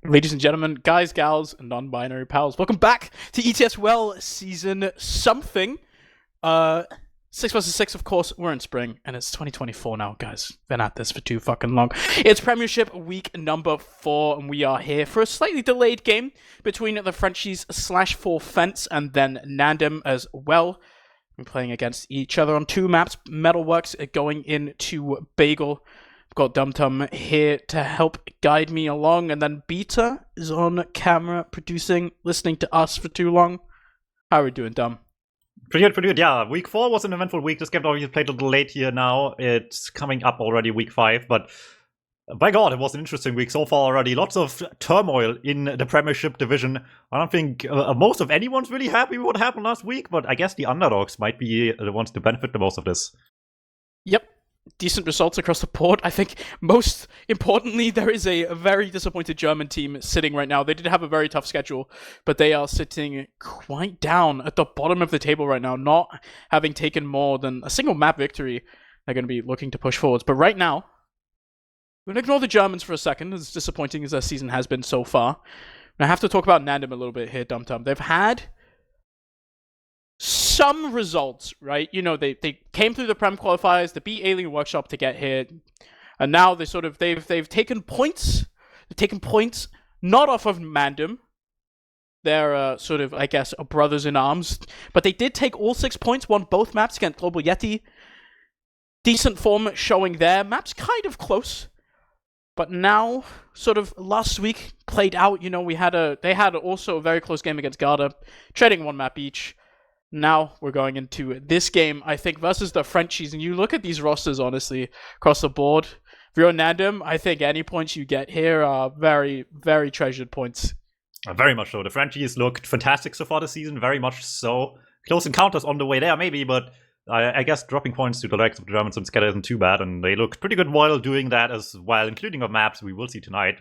Ladies and gentlemen, guys, gals, and non-binary pals, welcome back to ETF2L season something. 6 vs 6, of course, we're in spring, and it's 2024 now, guys. Been at this for too fucking long. It's Premiership week number 4, and we are here for a slightly delayed game between the Frenchies /4 Fence and then NANDEM as well. We're playing against each other on 2 maps. Metalworks going into Bagel. I've got Dum Tum here to help guide me along, and then Beta is on camera producing, listening to us for too long. How are we doing, Dum? Pretty good, yeah. Week 4 was an eventful week. This game obviously played a little late here now. It's coming up already, week 5, but by God, it was an interesting week so far already. Lots of turmoil in the Premiership division. I don't think most of anyone's really happy with what happened last week, but I guess the underdogs might be the ones to benefit the most of this. Yep. Decent results across the board. I think most importantly, there is a very disappointed German team sitting right now. They did have a very tough schedule, but they are sitting quite down at the bottom of the table right now, not having taken more than a single map victory. They're going to be looking to push forwards. But right now, we're going to ignore the Germans for a second, as disappointing as their season has been so far. And I have to talk about NANDEM a little bit here, Dum Tum. They've had some results, right? You know, they came through the Prem qualifiers, they beat Alien Workshop to get here, and now they've taken points. They've taken points not off of NANDEM. They're sort of, I guess, brothers in arms, but they did take all 6 points, won both maps against Global Yeti. Decent form showing there. Maps kind of close, but now, sort of last week played out. You know, they had also a very close game against Garda, trading 1 map each. Now we're going into this game, I think, versus the Frenchies. And you look at these rosters, honestly, across the board. If you're NANDEM, I think any points you get here are very, very treasured points. Very much so. The Frenchies looked fantastic so far this season, very much so. Close encounters on the way there, maybe, but I guess dropping points to the likes of the Germans and Scatter isn't too bad, and they looked pretty good while doing that as well, including on maps we will see tonight.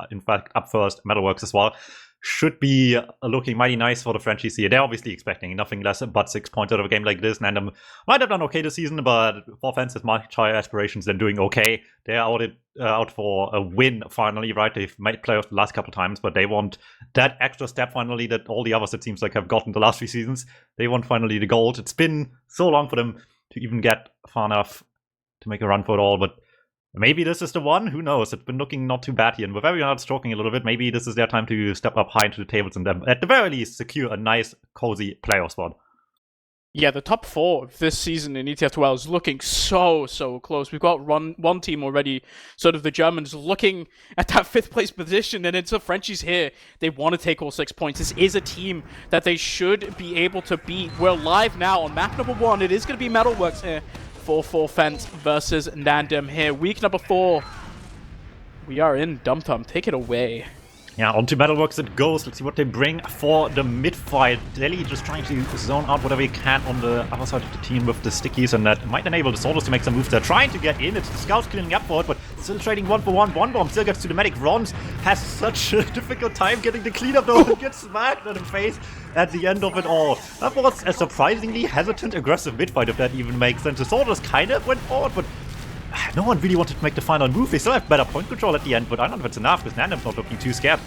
In fact, up first, Metalworks as well. Should be looking mighty nice for the Frenchies here. They're obviously expecting nothing less but 6 points out of a game like this. NANDEM might have done okay this season, but 4 Fence has much higher aspirations than doing okay. They're out for a win finally, right? They've made playoffs the last couple of times, but they want that extra step finally that all the others, it seems like, have gotten the last 3 seasons. They want finally the gold. It's been so long for them to even get far enough to make a run for it all, but maybe this is the one. Who knows? It's been looking not too bad here. And with everyone else talking a little bit, maybe this is their time to step up high into the tables and at the very least secure a nice, cozy playoff spot. Yeah, the top 4 of this season in ETF2L is looking so close. We've got one team already, sort of the Germans, looking at that 5th place position, and it's the Frenchies here. They want to take all 6 points. This is a team that they should be able to beat. We're live now on map number 1. It is going to be Metalworks here. 4 Fence versus NANDEM here. Week number 4. We are in. Dum Tum, take it away. Yeah, onto Metalworks it goes. Let's see what they bring for the mid-fight. Deli just trying to zone out whatever he can on the other side of the team with the stickies, and that might enable the Soldiers to make some moves. They're trying to get in. It's the Scouts cleaning up for it, but still trading 1 for 1. One bomb still gets to the medic. Rons has such a difficult time getting the cleanup though, and gets smacked in the face at the end of it all. That was a surprisingly hesitant, aggressive mid-fight, if that even makes sense. The Soldiers kind of went forward, but no one really wanted to make the final move. They still have better point control at the end, but I don't know if it's enough, because NANDEM's not looking too scared.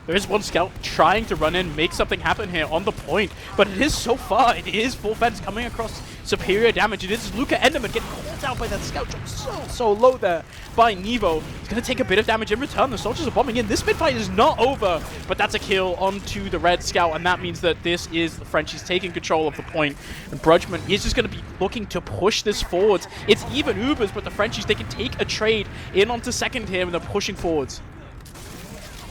There is one scout trying to run in, make something happen here on the point, but it is so far. It is 4 Fence coming across superior damage. It is Luca Enderman getting caught out by that scout. Dropped so low there by Nevo. He's going to take a bit of damage in return. The Soldiers are bombing in. This mid-fight is not over, but that's a kill onto the red scout, and that means that this is the Frenchies taking control of the point, and Brudgman is just going to be looking to push this forwards. It's even Ubers, but the Frenchies, they can take a trade in onto second here, and they're pushing forwards.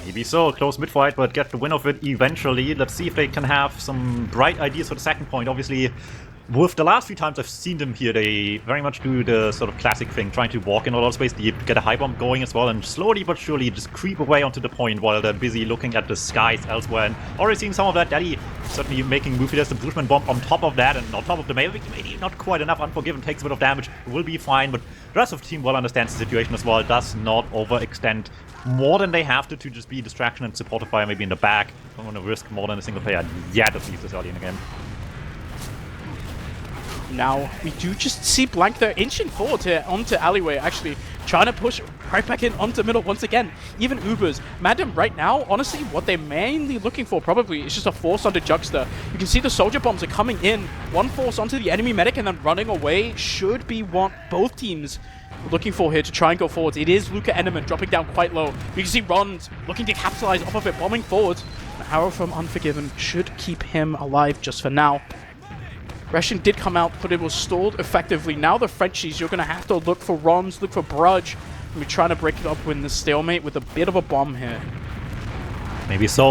Maybe so, close mid-fight, but get the win of it eventually. Let's see if they can have some bright ideas for the second point. Obviously, with the last few times I've seen them here, they very much do the sort of classic thing, trying to walk in a lot of space, get a high bomb going as well, and slowly but surely just creep away onto the point while they're busy looking at the skies elsewhere. And already seeing some of that. Daddy certainly making move. There's the Bruchman bomb on top of that, and on top of the maybe not quite enough. Unforgiven takes a bit of damage, will be fine, but the rest of the team well understands the situation as well, does not overextend more than they have to just be distraction and supportive fire maybe in the back. Don't want to risk more than a single player yet, at least this early in the game. Now, we do just see Blank there inching forward here onto Alleyway, actually trying to push right back in onto middle once again. Even Ubers. NANDEM right now, honestly, what they're mainly looking for probably is just a force onto Juxta. You can see the soldier bombs are coming in. One force onto the enemy medic and then running away should be what both teams are looking for here to try and go forwards. It is Luca Enderman dropping down quite low. You can see Rons looking to capitalize off of it, bombing forwards. An arrow from Unforgiven should keep him alive just for now. Aggression did come out, but it was stalled effectively. Now the Frenchies, you're going to have to look for Rons, look for Brudge. And we're trying to break it up in the stalemate with a bit of a bomb here. Maybe so.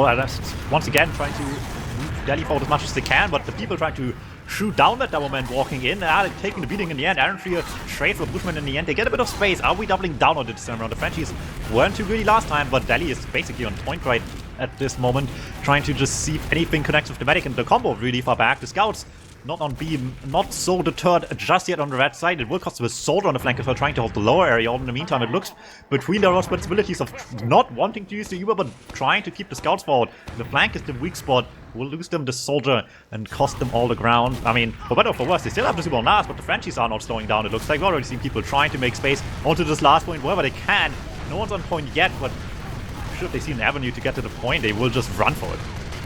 Once again, trying to move Delhi forward as much as they can, but the people trying to shoot down that double man walking in. They're taking the beating in the end. Aaron Trier trade for Bushman in the end. They get a bit of space. Are we doubling down on it this time around? The Frenchies weren't too greedy last time, but Delhi is basically on point right at this moment, trying to just see if anything connects with the medic and the combo really far back. The scouts not on beam, not so deterred just yet on the red side. It will cost them a soldier on the flank as well, trying to hold the lower area. In the meantime, it looks between their responsibilities of not wanting to use the Uber, but trying to keep the scouts forward. The flank is the weak spot. Will lose them the soldier and cost them all the ground. I mean, for better or for worse, they still have the super on last, but the Frenchies are not slowing down. It looks like we've already seen people trying to make space onto this last point wherever they can. No one's on point yet, but should they see an avenue to get to the point, they will just run for it.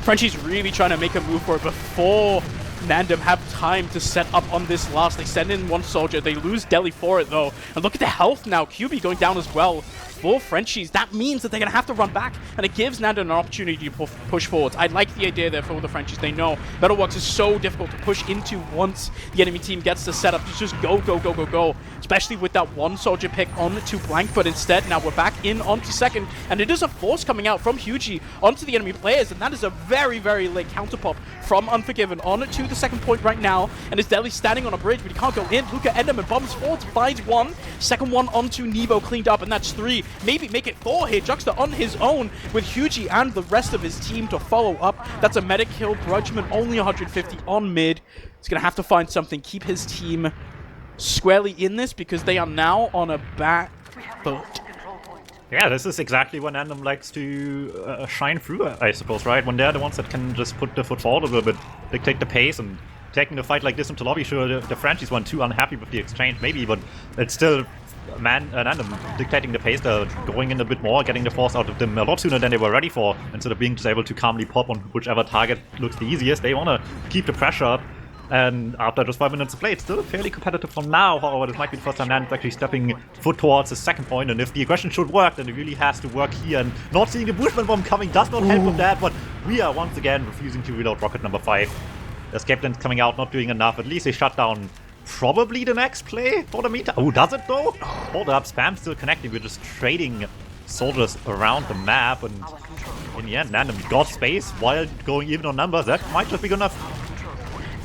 Frenchies really trying to make a move for it before NANDEM have time to set up on this last. They send in one soldier. They lose Delhi for it, though. And look at the health now. QB going down as well. For Frenchies, that means that they're going to have to run back, and it gives NANDEM an opportunity to push forwards. I like the idea there for the Frenchies. They know Metalworks is so difficult to push into once the enemy team gets the setup. You just go, go, go, go, go. Especially with that one soldier pick on to blank, but instead now we're back in onto second, and it is a force coming out from Hugie onto the enemy players, and that is a very, very late counter pop from Unforgiven on to the second point right now, and it's Delhi standing on a bridge, but he can't go in. Luca Enderman bombs forward, finds one. Second one onto Nevo, cleaned up, and that's 3. Maybe make it 4 here. Juxta on his own with Hugie and the rest of his team to follow up. That's a medic kill. Brudgeman only 150 on mid. He's going to have to find something, keep his team squarely in this, because they are now on a back foot. Yeah, this is exactly when NANDEM likes to shine through, I suppose, right? When they're the ones that can just put the foot forward a little bit, dictate the pace, and taking the fight like this into lobby. Sure, the Frenchies weren't too unhappy with the exchange, maybe, but it's still NANDEM dictating the pace. They're going in a bit more, getting the force out of them a lot sooner than they were ready for, instead of being just able to calmly pop on whichever target looks the easiest. They want to keep the pressure up. And after just 5 minutes of play, it's still fairly competitive for now. However, this might be the first time NANDEM's actually stepping foot towards the second point. And if the aggression should work, then it really has to work here. And not seeing the Bushman bomb coming does not help with that. But we are once again refusing to reload rocket number 5. Escape lane's coming out, not doing enough. At least they shut down probably the next play for the meter. Oh, does it though? Hold up, spam still connecting. We're just trading soldiers around the map. And in the end, NANDEM got space while going even on numbers. That might just be good enough.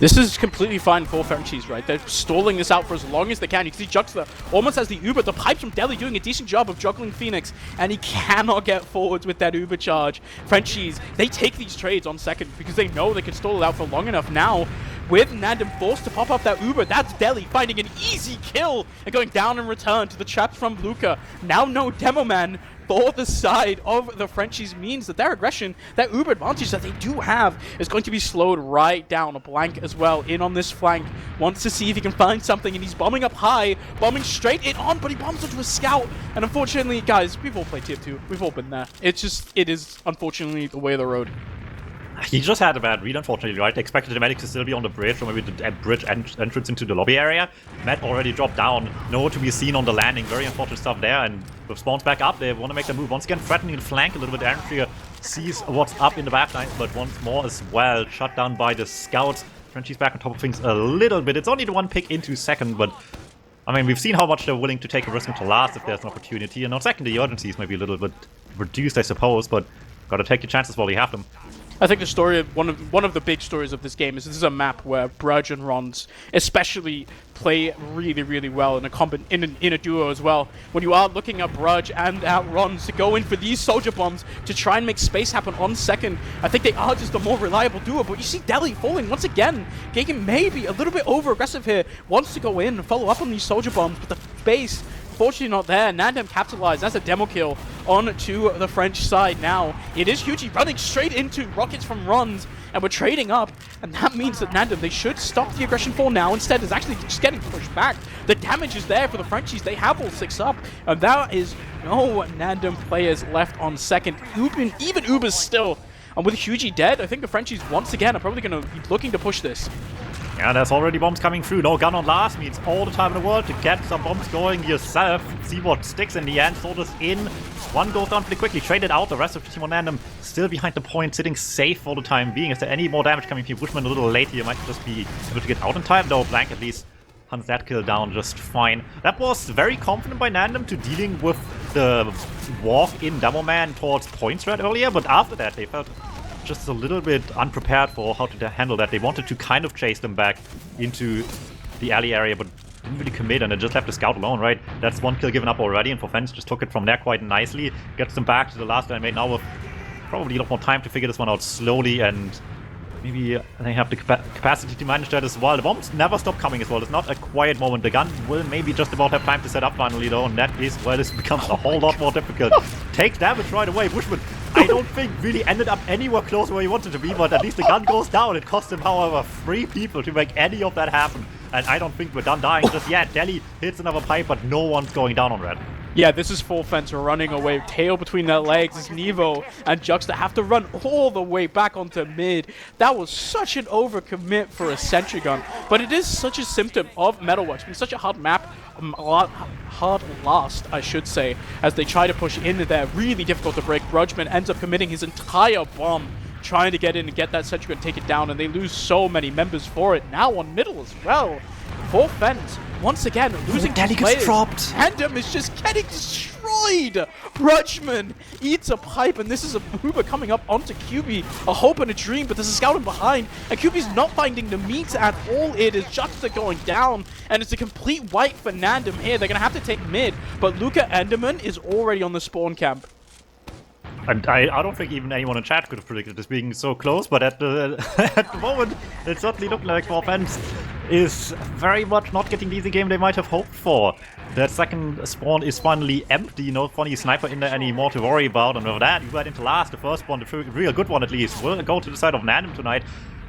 This is completely fine for Frenchies, right? They're stalling this out for as long as they can. You can see Juxta almost has the Uber. The pipes from Delhi doing a decent job of juggling Phoenix, and he cannot get forwards with that Uber charge. Frenchies, they take these trades on second because they know they can stall it out for long enough. Now, with NANDEM forced to pop up that Uber, that's Delhi finding an easy kill and going down in return to the traps from Luca. Now no Demo Man for the side of the Frenchies means that their aggression, that Uber advantage that they do have, is going to be slowed right down. A blank as well in on this flank. Wants to see if he can find something, and he's bombing up high, bombing straight in on, but he bombs into a scout. And unfortunately, guys, we've all played TF2. We've all been there. It is unfortunately the way of the road. He just had a bad read, unfortunately, right? They expected the medic to still be on the bridge, or maybe the bridge entrance into the lobby area. Matt already dropped down. Nowhere to be seen on the landing. Very unfortunate stuff there. And with spawns back up, they want to make the move. Once again, threatening the flank a little bit. Aaron sees what's up in the backlines, but once more as well. Shut down by the scouts. Frenchie's back on top of things a little bit. It's only the one pick into second, but I mean, we've seen how much they're willing to take a risk into last if there's an opportunity. And on second, the urgency is maybe a little bit reduced, I suppose, but gotta take your chances while you have them. I think the story of one of the big stories of this game is this is a map where Brudge and Rons especially play really, really well in a duo as well. When you are looking at Brudge and at Rons to go in for these soldier bombs to try and make space happen on second, I think they are just a more reliable duo. But you see Delhi falling once again. Gagan maybe a little bit over aggressive here, wants to go in and follow up on these soldier bombs, but the base unfortunately not there. NANDEM capitalized. That's a demo kill onto the French side now. It is Hugie running straight into rockets from runs, and we're trading up, and that means that NANDEM, they should stop the aggression for now. Instead, it's actually just getting pushed back. The damage is there for the Frenchies. They have all 6 up, and there is no NANDEM players left on second. Even Uber's still. And with Hugie dead, I think the Frenchies once again are probably going to be looking to push this. Yeah, there's already bombs coming through. No gun on last means all the time in the world to get some bombs going yourself. See what sticks in the end. Soldiers in. One goes down pretty quickly. Traded out. The rest of the team on NANDEM still behind the point, sitting safe for the time being. Is there any more damage coming from Bushman a little late here? Might just be able to get out in time. No, Blank at least hunts that kill down just fine. That was very confident by NANDEM to dealing with the walk in Double Man towards point threat earlier, but after that they felt just a little bit unprepared for how to handle that. They wanted to kind of chase them back into the alley area, but didn't really commit, and they just left the scout alone, right? That's one kill given up already, and Forfence just took it from there quite nicely. Gets them back to the last line made now with probably a lot more time to figure this one out slowly, and maybe they have the capacity to manage that as well. The bombs never stop coming as well. It's not a quiet moment. The gun will maybe just about have time to set up finally though, and that is where this becomes a whole lot more difficult. Takes damage right away. Bushman, I don't think really ended up anywhere close where he wanted to be, but at least the gun goes down. It cost him, however, 3 people to make any of that happen. And I don't think we're done dying just yet. Deli hits another pipe, but no one's going down on red. Yeah, this is Forfence running away, tail between their legs as Nevo and Juxta have to run all the way back onto mid. That was such an overcommit for a sentry gun, but it is such a symptom of Metalworks. It's been such a hard map, hard last, I should say, as they try to push into there. Really difficult to break. Grudgeman ends up committing his entire bomb, trying to get in and get that sentry gun, take it down, and they lose so many members for it. Now on middle as well. Forfence, once again, losing two players. Dropped. NANDEM is just getting destroyed. Grudgeman eats a pipe, and this is a Uber coming up onto QB. A hope and a dream, but there's a scouting behind, and QB's not finding the meat at all. It is Juxta going down, and it's a complete wipe for NANDEM here. They're going to have to take mid, but Luca Enderman is already on the spawn camp. And I don't think even anyone in chat could have predicted this being so close, but at the at the moment, it certainly looked like Forfence is very much not getting the easy game they might have hoped for. That second spawn is finally empty, no funny sniper in there anymore to worry about, and with that, you got into last. The first spawn, the real good one at least, will go to the side of NANDEM tonight.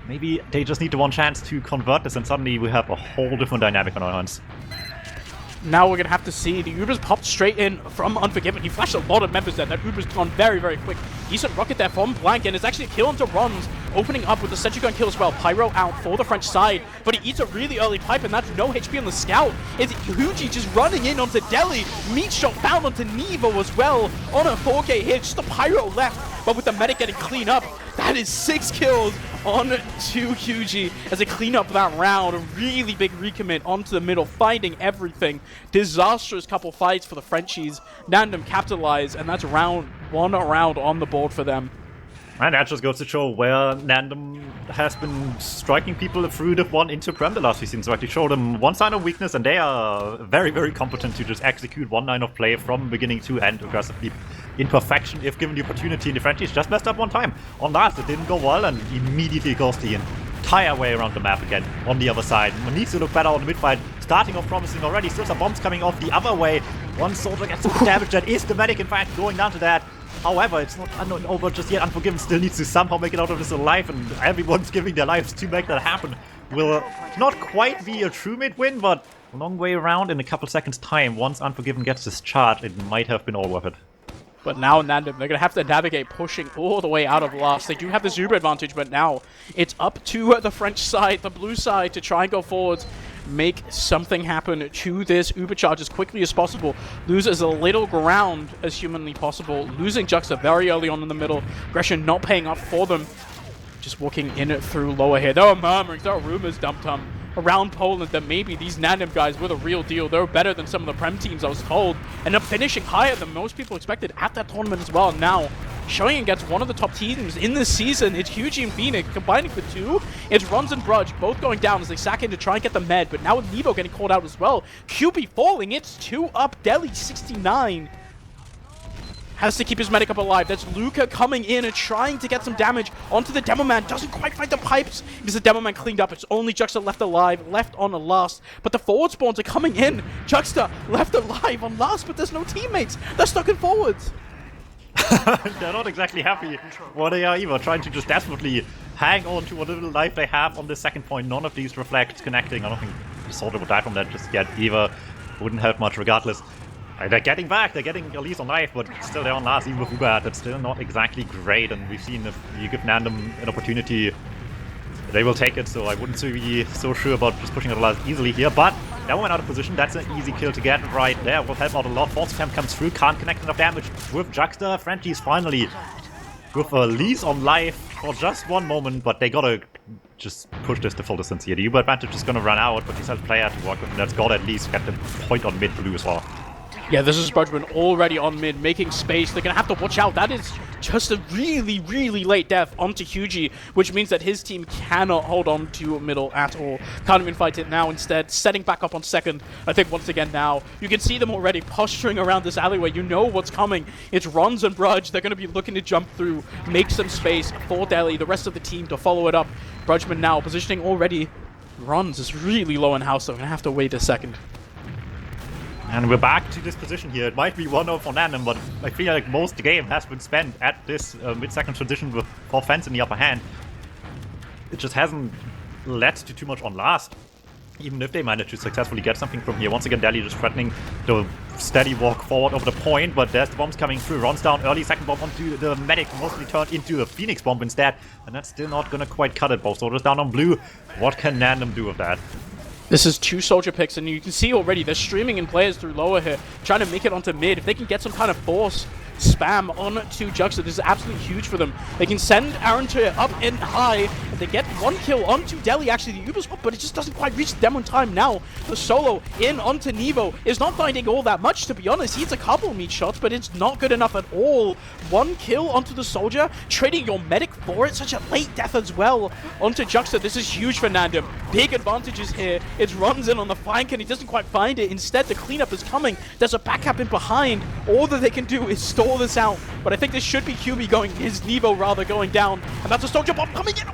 Maybe they just need the one chance to convert this, and suddenly we have a whole different dynamic on our hands. Now we're going to have to see the Uber's popped straight in from Unforgiven. He flashed a lot of members there. That Uber's gone very, very quick. Decent rocket there from Blank, and it's actually a kill onto Runs, opening up with the sentry gun kill as well. Pyro out for the French side, but he eats a really early pipe, and that's no HP on the scout. It's Hugie just running in onto Deli. Meat shot found onto Nevo as well on a 4K hit. Just the Pyro left, but with the medic getting clean up, that is 6 kills on to Hugie as they clean up that round. A really big recommit onto the middle, finding everything. Disastrous couple fights for the Frenchies. NANDEM capitalized, and that's one round on the board for them. And that just goes to show where NANDEM has been striking people through the one into Prem the last few seasons. Right, to show them one sign of weakness, and they are very, very competent to just execute one line of play from beginning to end aggressively. In perfection, if given the opportunity. In the Frenchies just messed up one time. On last, it didn't go well, and immediately goes the entire way around the map again on the other side. It needs to look better on the mid-fight. Starting off promising already. Still some bombs coming off the other way. One soldier gets some damage. That is the medic, in fact, going down to that. However, it's not over just yet. Unforgiven still needs to somehow make it out of this alive, and everyone's giving their lives to make that happen. Will not quite be a true mid-win, but a long way around in a couple seconds' time. Once Unforgiven gets this charge, it might have been all worth it. But now NANDEM, they're going to have to navigate pushing all the way out of last. They do have the Zuber advantage, but now it's up to the French side, the blue side, to try and go forwards, make something happen to this Uber charge as quickly as possible. Lose as little ground as humanly possible. Losing Juxta very early on in the middle. Aggression not paying off for them. Just walking in it through lower here. There are murmurings, there are rumors, Dum-Tum, around Poland that maybe these NANDEM guys were the real deal. They're better than some of the Prem teams, I was told. End up finishing higher than most people expected at that tournament as well. Now, showing against one of the top teams in this season, it's Hugie and Phoenix. Combining the two, it's Runs and Brudge, both going down as they sack in to try and get the med. But now with Nevo getting called out as well. QB falling, it's 2 up, Deli 69. has to keep his medic up alive. That's Luca coming in and trying to get some damage onto the Demo Man. Doesn't quite find the pipes because the Demo Man cleaned up. It's only Juxta left alive, left on the last. But the forward spawns are coming in. Juxta left alive on last, but there's no teammates. They're stuck in forwards. They're not exactly happy where they are either, trying to just desperately hang on to what little life they have on the second point. None of these reflects connecting. I don't think the soldier would die from that just yet either. Wouldn't help much regardless. They're getting back, they're getting at least on life, but still they're on last, even with Ubat. It's still not exactly great, and we've seen if you give NANDEM an opportunity, they will take it, so I wouldn't be so sure about just pushing it last easily here, but that went out of position. That's an easy kill to get right there. Will help out a lot. Force attempt comes through, can't connect enough damage with Juxta. Frenchies finally with a lease on life for just one moment, but they gotta just push this to full distance here. The Uber advantage is gonna run out, but he has a player to work with, and that's gotta at least get the point on mid blue as well. Yeah, this is Brudgeman already on mid, making space. They're going to have to watch out. That is just a really, really late death onto Hugie, which means that his team cannot hold on to middle at all. Can't even fight it now. Instead, setting back up on second. I think once again now, you can see them already posturing around this alleyway. You know what's coming. It's Rons and Brudge. They're going to be looking to jump through, make some space for Delhi, the rest of the team to follow it up. Brudgeman now positioning already. Rons is really low in house, so I'm going to have to wait a second. And we're back to this position here. It might be 1-0 for NANDEM, but I feel like most of the game has been spent at this mid-second transition with offense in the upper hand. It just hasn't led to too much on last, even if they manage to successfully get something from here. Once again, Delhi just threatening the steady walk forward over the point, but there's the bombs coming through. Runs down early, second bomb onto the medic, mostly turned into a Phoenix bomb instead, and that's still not gonna quite cut it. Both soldiers down on blue. What can NANDEM do with that? This is 2 soldier picks, and you can see already they're streaming in players through lower here, trying to make it onto mid. If they can get some kind of force spam onto Juxta, this is absolutely huge for them. They can send Aaron to up and high, and they get 1 kill onto Delhi, actually the Uber spot, but it just doesn't quite reach the demo in time. Now, the solo in onto Nevo is not finding all that much, to be honest. He hits a couple meat shots, but it's not good enough at all. 1 kill onto the soldier, trading your medic for it, such a late death as well onto Juxta. This is huge for NANDEM. Big advantages here. It runs in on the flank, and he doesn't quite find it. Instead, the cleanup is coming. There's a backup in behind. All that they can do is stall this out, but I think this should be QB going, his Nevo rather going down, and that's a soldier bomb coming in.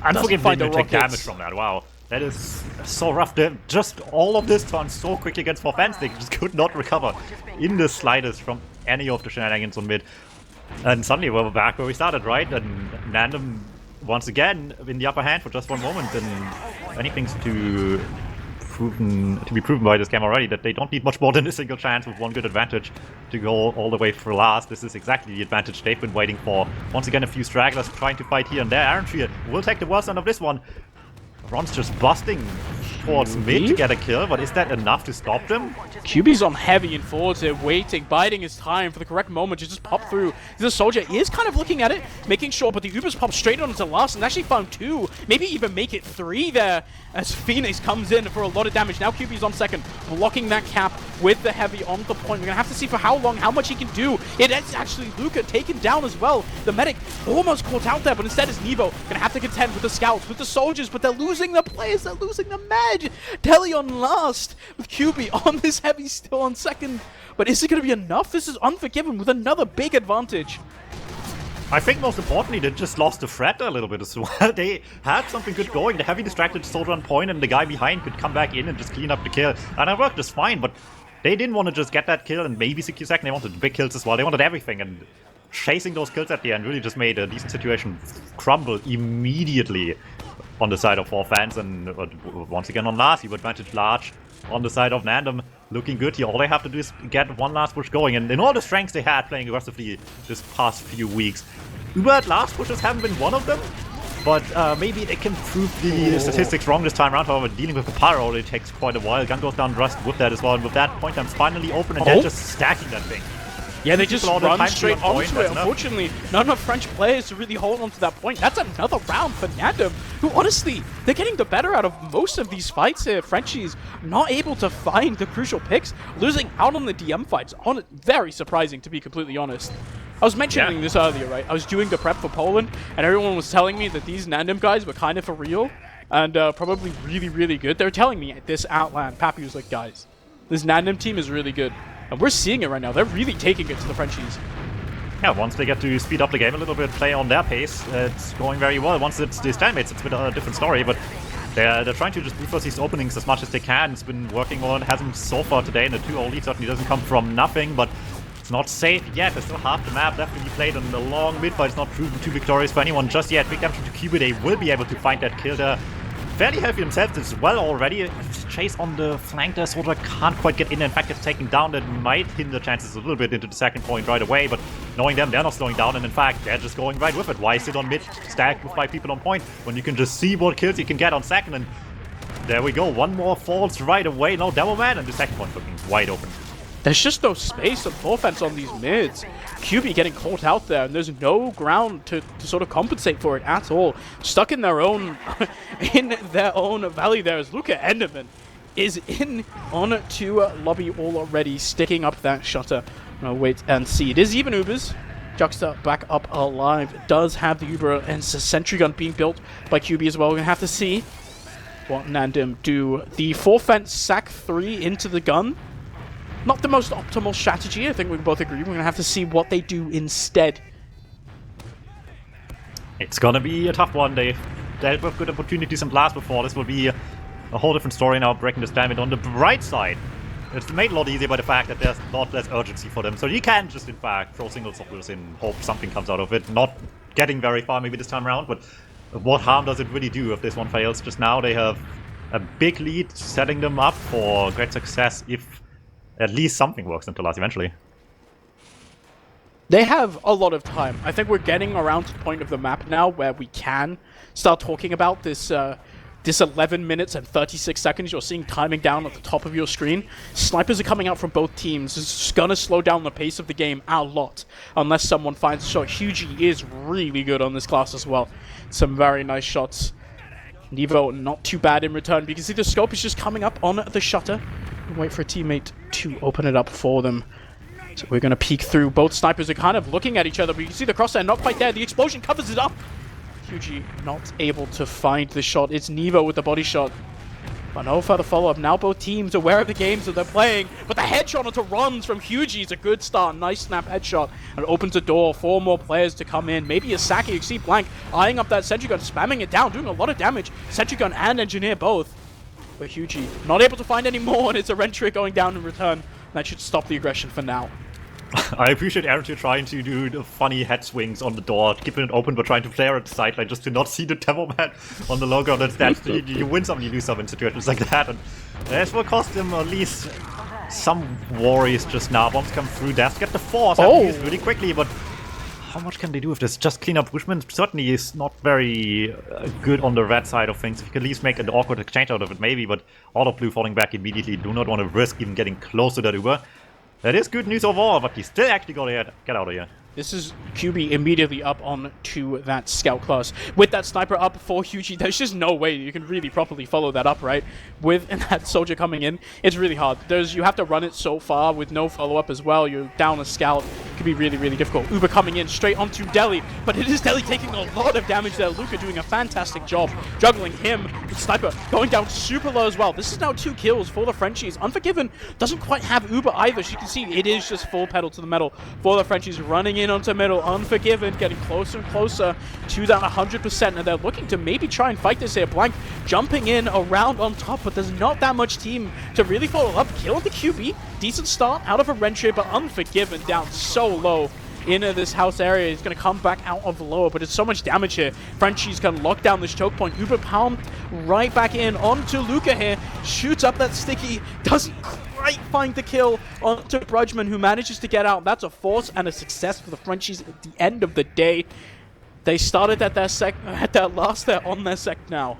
Unforgivably to take damage from that. Wow, that is so rough. Just all of this turns so quickly against offense. They just could not recover in the slightest from any of the shenanigans on mid. And suddenly we're back where we started, right? And NANDEM once again in the upper hand for just one moment, and anything's to be proven by this game already that they don't need much more than a single chance with 1 good advantage to go all the way for last. This is exactly the advantage they've been waiting for. Once again, a few stragglers trying to fight here and there. Aaron will take the worst end of this one. Ron's just busting towards mid to get a kill, but is that enough to stop them? QB's on heavy and forwards here, waiting, biding his time for the correct moment to just pop through. The soldier is kind of looking at it, making sure, but the Ubers pop straight on into last and actually found 2, maybe even make it 3 there as Phoenix comes in for a lot of damage. Now QB's on second, blocking that cap with the heavy on the point. We're gonna have to see for how long, how much he can do. It is actually Luca taken down as well. The medic almost caught out there, but instead is Nevo. Gonna have to contend with the scouts, with the soldiers, but they're losing the players, they're losing the Med. Telly on last, with QB on this heavy still on second. But is it gonna be enough? This is Unforgiven with another big advantage. I think most importantly, they just lost the threat a little bit as well. They had something good going. The heavy distracted soldier on point, and the guy behind could come back in and just clean up the kill. And it worked just fine, but they didn't want to just get that kill and maybe secure second. They wanted big kills as well. They wanted everything, and chasing those kills at the end really just made a decent situation crumble immediately on the side of 4 fans. And once again on last, you advantage large on the side of NANDEM. Looking good here. All they have to do is get one last push going. And in all the strengths they had playing aggressively this past few weeks, Uber last pushes haven't been one of them. But maybe they can prove the statistics wrong this time around. However, dealing with the pyro already takes quite a while. Gun goes down rust with that as well. And with that, point time's finally open, and they're just stacking that thing. Yeah, they just run straight onto it. Enough. Unfortunately, not enough French players to really hold on to that point. That's another round for NANDEM, who honestly, they're getting the better out of most of these fights here. Frenchies not able to find the crucial picks, losing out on the DM fights. Very surprising, to be completely honest. I was mentioning this earlier, right? I was doing the prep for Poland, and everyone was telling me that these NANDEM guys were kind of for real, and probably really, really good. They were telling me this Outland. Pappy was like, guys, this NANDEM team is really good. And we're seeing it right now. They're really taking it to the Frenchies. Yeah, once they get to speed up the game a little bit, play on their pace, it's going very well. Once it's the stalemates, it's a bit of a different story, but they're trying to just brute force these openings as much as they can. It's been working well. It hasn't so far today, and the 2-0 lead certainly doesn't come from nothing, but it's not safe yet. There's still half the map left to be played, and the long mid fight is not proven too victorious for anyone just yet. Big damage to QB, they will be able to find that kill there. Fairly healthy themselves as well already. Chase on the flank there, sort of can't quite get in. In fact, it's taken down. That might hinder chances a little bit into the second point right away, but knowing them, they're not slowing down, and in fact, they're just going right with it. Why sit on mid, stacked with 5 people on point, when you can just see what kills you can get on second, and there we go. One more falls right away. No Demo Man, and the second point looking wide open. There's just no space of offense on these mids. QB getting caught out there, and there's no ground to sort of compensate for it at all. Stuck in their own valley there as Luca Enderman is in on to lobby already, sticking up that shutter. No, wait and see. It is even Ubers. Juxta back up alive. Does have the Uber, and it's a sentry gun being built by QB as well. We're going to have to see what NANDEM do. The 4-fence sack 3 into the gun. Not the most optimal strategy, I think we can both agree. We're going to have to see what they do instead. It's going to be a tough one. They've dealt with good opportunities in Blast before. This will be a whole different story now, breaking this damage. On the bright side, it's made a lot easier by the fact that there's a lot less urgency for them. So you can just, in fact, throw single softwares in, hope something comes out of it. Not getting very far maybe this time around, but what harm does it really do if this one fails? Just now they have a big lead, setting them up for great success if at least something works until us eventually. They have a lot of time. I think we're getting around to the point of the map now where we can start talking about this this 11 minutes and 36 seconds you're seeing timing down at the top of your screen. Snipers are coming out from both teams. It's gonna slow down the pace of the game a lot unless someone finds a shot. Hugie is really good on this class as well. Some very nice shots. Nevo not too bad in return. But you can see the scope is just coming up on the shutter. Wait for a teammate to open it up for them. So we're going to peek through. Both snipers are kind of looking at each other, but you can see the crosshair not quite there. The explosion covers it up. Hugie not able to find the shot. It's Nevo with the body shot. But no further follow-up. Now both teams aware of the games that they're playing. But the headshot onto runs from Hugie is a good start. Nice snap headshot. And opens a door. 4 more players to come in. Maybe a Saki. You see Blank eyeing up that sentry gun, spamming it down, doing a lot of damage. Sentry gun and engineer both. But Hugie not able to find any more, and it's a Rentry going down in return. That should stop the aggression for now. I appreciate Aaron trying to do the funny head swings on the door, keeping it open but trying to flare at the sideline just to not see the Demo Man on the logo. You win some, you lose some in situations like that. And this will cost him at least some worries just now. Bombs come through, Death get the force really quickly, but how much can they do with this? Just clean up. Bushman certainly is not very good on the red side of things. If you can at least make an awkward exchange out of it, maybe, but all of blue falling back immediately. Do not want to risk even getting close to that Uber. That is good news overall, but he still actually got to get out of here. This is QB immediately up on to that scout class. With that sniper up for Hugie, there's just no way you can really properly follow that up, right? With that soldier coming in, it's really hard. You have to run it so far with no follow-up as well. You're down a scout. It can be really, really difficult. Uber coming in straight onto Deli, but it is Deli taking a lot of damage there. Luca doing a fantastic job juggling him. The sniper going down super low as well. This is now 2 kills for the Frenchies. Unforgiven doesn't quite have Uber either. So you can see it is just full pedal to the metal for the Frenchies, running in onto middle. Unforgiven getting closer and closer to that 100%, and they're looking to maybe try and fight this here. Blank jumping in around on top, but there's not that much team to really follow up. Killing the QB. Decent start out of a Rentry, but Unforgiven down so low into this house area. He's going to come back out of lower, but it's so much damage here. Frenchie's going to lock down this choke point. Uber Palm right back in onto Luca here. Shoots up that sticky. Doesn't quite find the kill onto Brudgeman, who manages to get out. That's a force and a success for the Frenchies at the end of the day. They started at their last, they're on their sec now.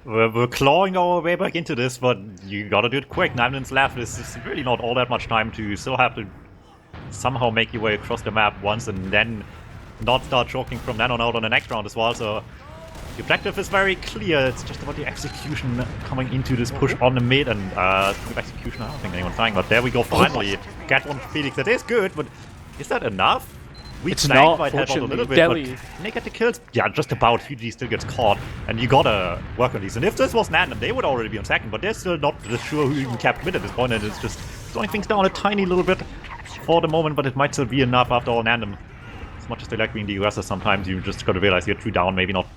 We're clawing our way back into this, but you gotta do it quick. 9 minutes left. This is really not all that much time to still have to somehow make your way across the map once and then not start choking from then on out on the next round as well. So the objective is very clear. It's just about the execution coming into this push on the mid, and good execution. I don't think anyone's dying, but there we go. Finally, get one Felix. That is good, but is that enough? It's not, might help out a little bit, Deli. but can they get the kills? Yeah, just about. Hugie still gets caught, and you gotta work on these. And if this was NANDEM, they would already be on second, but they're still not sure who even kept mid at this point, and it's just slowing things down a tiny little bit for the moment, but it might still be enough after all. NANDEM, as much as they like being the USers, sometimes you just got to realize you're 2 down, maybe not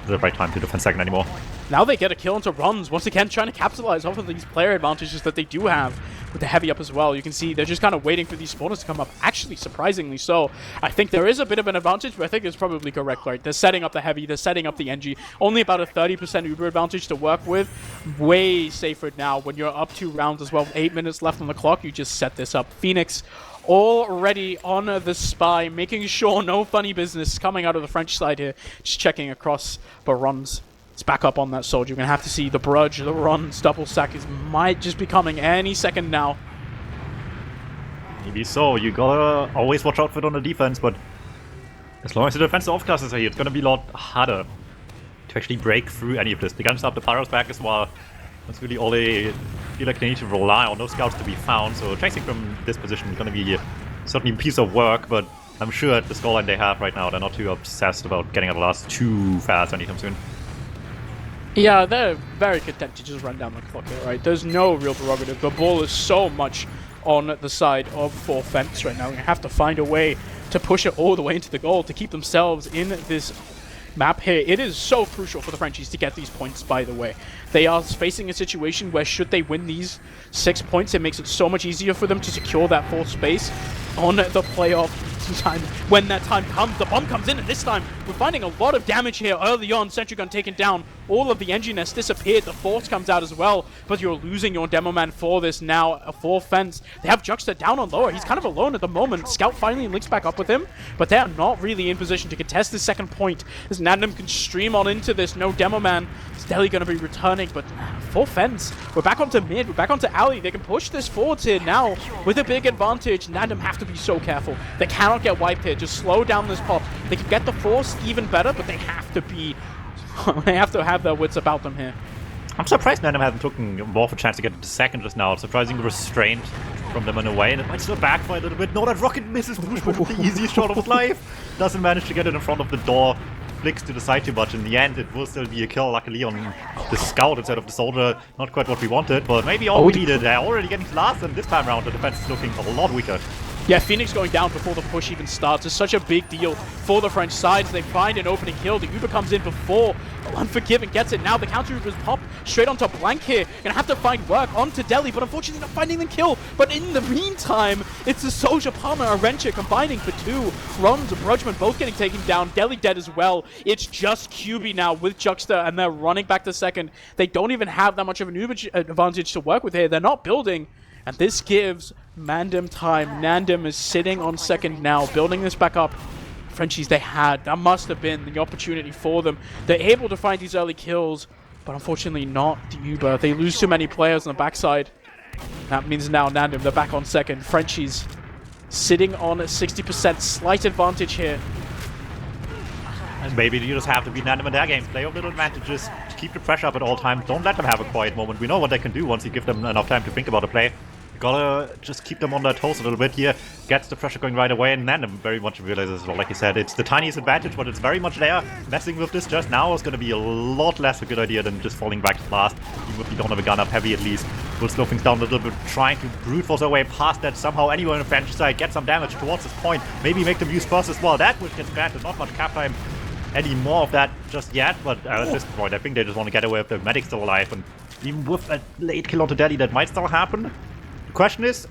the right time to defend second anymore. Now they get a kill into runs, once again trying to capitalize off of these player advantages that they do have with the heavy up as well. You can see they're just kind of waiting for these spawners to come up, actually surprisingly so. I think there is a bit of an advantage, but I think it's probably correct, right? They're setting up the heavy, they're setting up the NG, only about a 30% Uber advantage to work with. Way safer now when you're up 2 rounds as well, 8 minutes left on the clock, you just set this up. Phoenix already on the spy, making sure no funny business coming out of the French side here, just checking across, but runs. It's back up on that soldier. You're going to have to see the Brudge, the runs, double sack might just be coming any second now. Maybe so. You gotta always watch out for it on the defense, but as long as the defensive offcasters are here, it's gonna be a lot harder to actually break through any of this. They're gonna stop the Pyros back as well. That's really all they feel like they need to rely on. No scouts to be found, so chasing from this position is gonna be certainly a piece of work, but I'm sure at the scoreline they have right now, they're not too obsessed about getting out the last too fast anytime soon. Yeah, they're very content to just run down the clock here, right? There's no real prerogative. The ball is so much on the side of 4 fence right now. They have to find a way to push it all the way into the goal to keep themselves in this map here. It is so crucial for the Frenchies to get these points, by the way. They are facing a situation where should they win these 6 points, it makes it so much easier for them to secure that 4th space on the playoff time. When that time comes, the bomb comes in, and this time we're finding a lot of damage here early on. Sentry gun taken down, all of the engine nest disappeared, the force comes out as well, but you're losing your demo man for this now. A 4 fence. They have Juxta down on lower. He's kind of alone at the moment. Scout finally links back up with him, but they are not really in position to contest this 2nd point. As NANDEM can stream on into this, no demo man. Is Delhi going to be returning, but 4 fence. We're back onto mid, we're back onto alley. They can push this forward here now with a big advantage. NANDEM have to be so careful. They cannot get wiped here. Just slow down this pop. They can get the force even better, but they have to be... they have to have their wits about them here. I'm surprised NANDEM hasn't taken more of a chance to get to 2nd just now. Surprisingly restrained from them in a way, and it might still backfire a little bit. No, that rocket misses with the easiest shot of his life. Doesn't manage to get it in front of the door. Flicks to the side too much. In the end, it will still be a kill, luckily, on the scout instead of the soldier. Not quite what we wanted, but maybe all we needed. They're already getting last, and this time around, the defense is looking a lot weaker. Yeah, Phoenix going down before the push even starts is such a big deal for the French sides. They find an opening kill. The Uber comes in before Unforgiven gets it. Now the counter Uber's pop straight onto Blank here. Gonna have to find work onto Delhi, but unfortunately not finding the kill. But in the meantime, it's the Soldier Palmer and Arentia combining for 2. Rons and Brudgeman both getting taken down. Delhi dead as well. It's just QB now with Juxta, and they're running back to 2nd. They don't even have that much of an Uber advantage to work with here. They're not building. And this gives NANDEM time. NANDEM is sitting on 2nd now, building this back up. Frenchies, that must have been the opportunity for them. They're able to find these early kills, but unfortunately not the Uber. They lose too many players on the backside. That means now NANDEM, they're back on 2nd. Frenchies sitting on a 60% slight advantage here. And maybe you just have to beat NANDEM in their games. Play your little advantages to keep the pressure up at all times. Don't let them have a quiet moment. We know what they can do once you give them enough time to think about a play. You gotta just keep them on their toes a little bit here. Gets the pressure going right away, and NANDEM very much realizes, well, like you said, it's the tiniest advantage, but it's very much there. Messing with this just now is gonna be a lot less a good idea than just falling back to last. Even if you don't have a gun up heavy, at least we'll slow things down a little bit, trying to brute force our way past that somehow. Anyone on the French side get some damage towards this point. Maybe make them use first as well. That would get granted. Not much cap time any more of that just yet, but at this point I think they just want to get away with the medic still alive, and even with a late kill onto Delhi that might still happen. The question is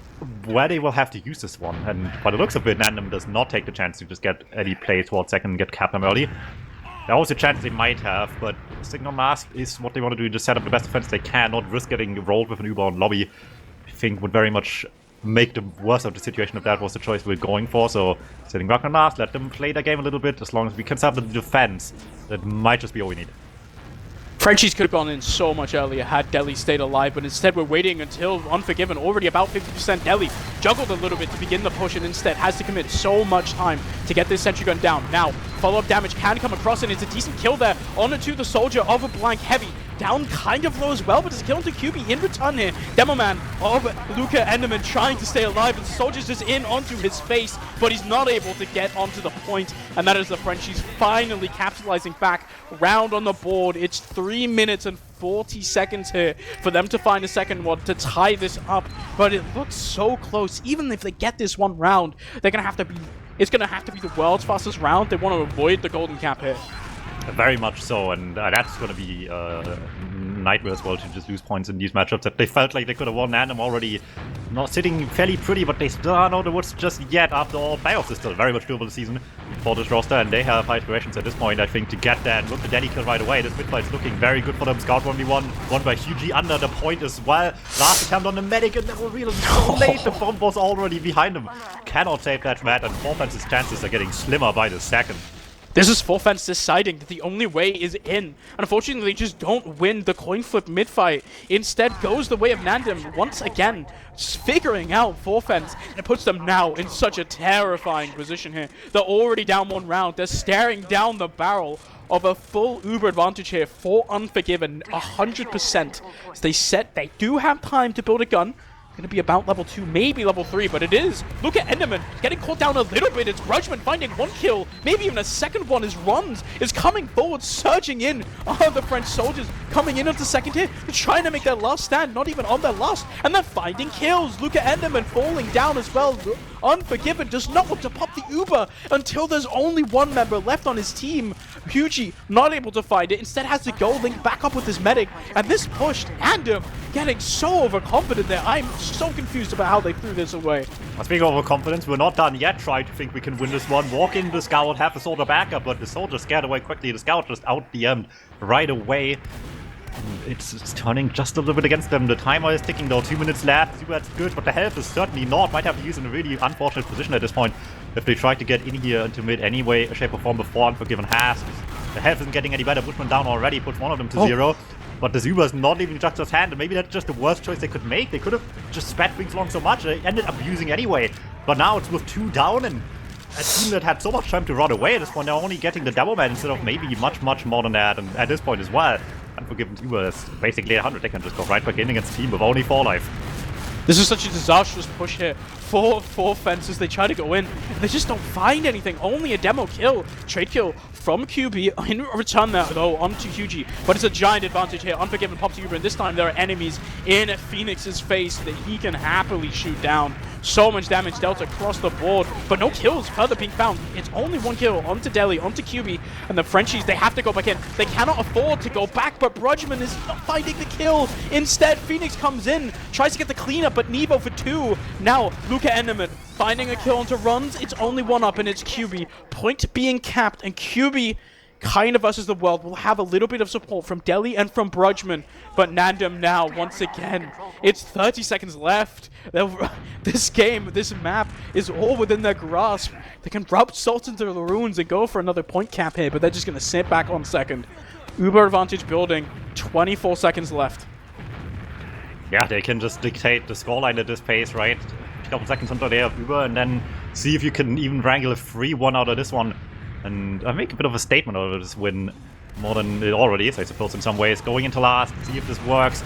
where they will have to use this one, and by the looks of it, NANDEM does not take the chance to just get any play towards 2nd and get cap them early. There was a chance they might have, but Signal Mask is what they want to do, just set up the best defense they can, not risk getting rolled with an Uber on lobby. I think would very much make the worst of the situation if that was the choice we're going for. So sitting back on last, let them play their game a little bit. As long as we can stop the defense, that might just be all we need. Frenchies could have gone in so much earlier had Delhi stayed alive, but instead we're waiting until Unforgiven, already about 50%. Delhi juggled a little bit to begin the push and instead has to commit so much time to get this sentry gun down. Now, follow-up damage can come across, and it's a decent kill there onto the soldier of a Blank Heavy. Down kind of low as well, but it's a kill into QB in return here. Demo man of Luca Enderman trying to stay alive, and the soldier's just in onto his face, but he's not able to get onto the point, and that is the Frenchies finally capitalizing back. Round on the board. It's 3 minutes and 40 seconds here for them to find a second one to tie this up, but it looks so close. Even if they get this one round, they're gonna have to be. It's gonna have to be the world's fastest round. They want to avoid the golden cap here. Very much so, and that's going to be nightmare as well to just lose points in these matchups that they felt like they could have won NANDEM already. Not sitting fairly pretty, but they still aren't out of the woods just yet. After all, playoffs is still very much doable this season for this roster, and they have high aspirations at this point, I think, to get that. Look, the Daddy kill right away. This mid-fight's looking very good for them. Scout 1v1, won by Hugie under the point as well. Last attempt on the medic, and they were really so late. The bomb was already behind them. Cannot save that match, and Forfence's chances are getting slimmer by the second. This is Forfence deciding that the only way is in. Unfortunately, they just don't win the coin flip mid-fight. Instead, goes the way of NANDEM once again, just figuring out Forfence. And it puts them now in such a terrifying position here. They're already down one round. They're staring down the barrel of a full Uber advantage here for Unforgiven, 100%. So they do have time to build a gun. Going to be about level 2, maybe level 3, but it is. Look at Enderman getting caught down a little bit. It's Grudgeman finding one kill, maybe even a second one. His runs is coming forward, surging in. Oh, the French soldiers coming in onto second here. They're trying to make their last stand, not even on their last, and they're finding kills. Look at Enderman falling down as well. Unforgiven does not want to pop the Uber until there's only one member left on his team. Hugie not able to find it, instead has to go link back up with his medic, and this pushed NANDEM getting so overconfident there. I'm so confused about how they threw this away. Speaking of overconfidence, we're not done yet. Try to think we can win this one. Walk in the Scout, have the soldier backup, but the soldier scared away quickly. The Scout just out the end right away. It's turning just a little bit against them. The timer is ticking though, 2 minutes left. See, that's good, but the health is certainly not. Might have to use in a really unfortunate position at this point if they try to get in here into mid anyway, shape or form before Unforgiven has. The health isn't getting any better. Bushman down already, puts one of them to 0. But the Zuba is not leaving just his hand, and maybe that's just the worst choice they could make. They could have just spat things along so much, they ended up using anyway. But now it's with 2 down, and a team that had so much time to run away at this point, they're only getting the double man instead of maybe much more than that. And at this point as well, Unforgiven Zuba is basically 100. They can just go right back in against a team with only 4 life. This is such a disastrous push here for Fences. They try to go in, and they just don't find anything. Only a demo kill, trade kill from QB. In return there, though, onto Hugie. But it's a giant advantage here. Unforgiven pops Uber, and this time there are enemies in Phoenix's face that he can happily shoot down. So much damage dealt across the board, but no kills further being found. It's only 1 kill onto Deli, onto QB, and the Frenchies, they have to go back in. They cannot afford to go back, but Brudgeman is not finding the kill. Instead, Phoenix comes in, tries to get the cleanup, but Nevo for 2. Now, Luca Enderman finding a kill onto runs. It's only 1 up, and it's QB. Point being capped, and QB kind of versus the world will have a little bit of support from Deli and from Brudgeman, but NANDEM now, once again, it's 30 seconds left. This game, this map is all within their grasp. They can rub salt into the runes and go for another point cap here, but they're just going to sit back on second. Uber advantage building, 24 seconds left. Yeah, they can just dictate the scoreline at this pace, right? A couple seconds until they have Uber, and then see if you can even wrangle a 3-1 out of this one. And I make a bit of a statement out of this win, more than it already is, I suppose, in some ways. Going into last, see if this works.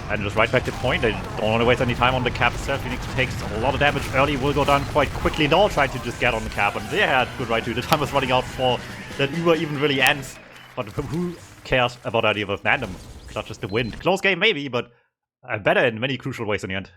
And just right back to point. They don't want to waste any time on the cap itself. Phoenix takes a lot of damage early, will go down quite quickly. They all tried to just get on the cap, and they had good right to. The time was running out before that Uber even really ends. But who cares about the idea of NANDEM? Clutches the win. Close game maybe, but better in many crucial ways in the end.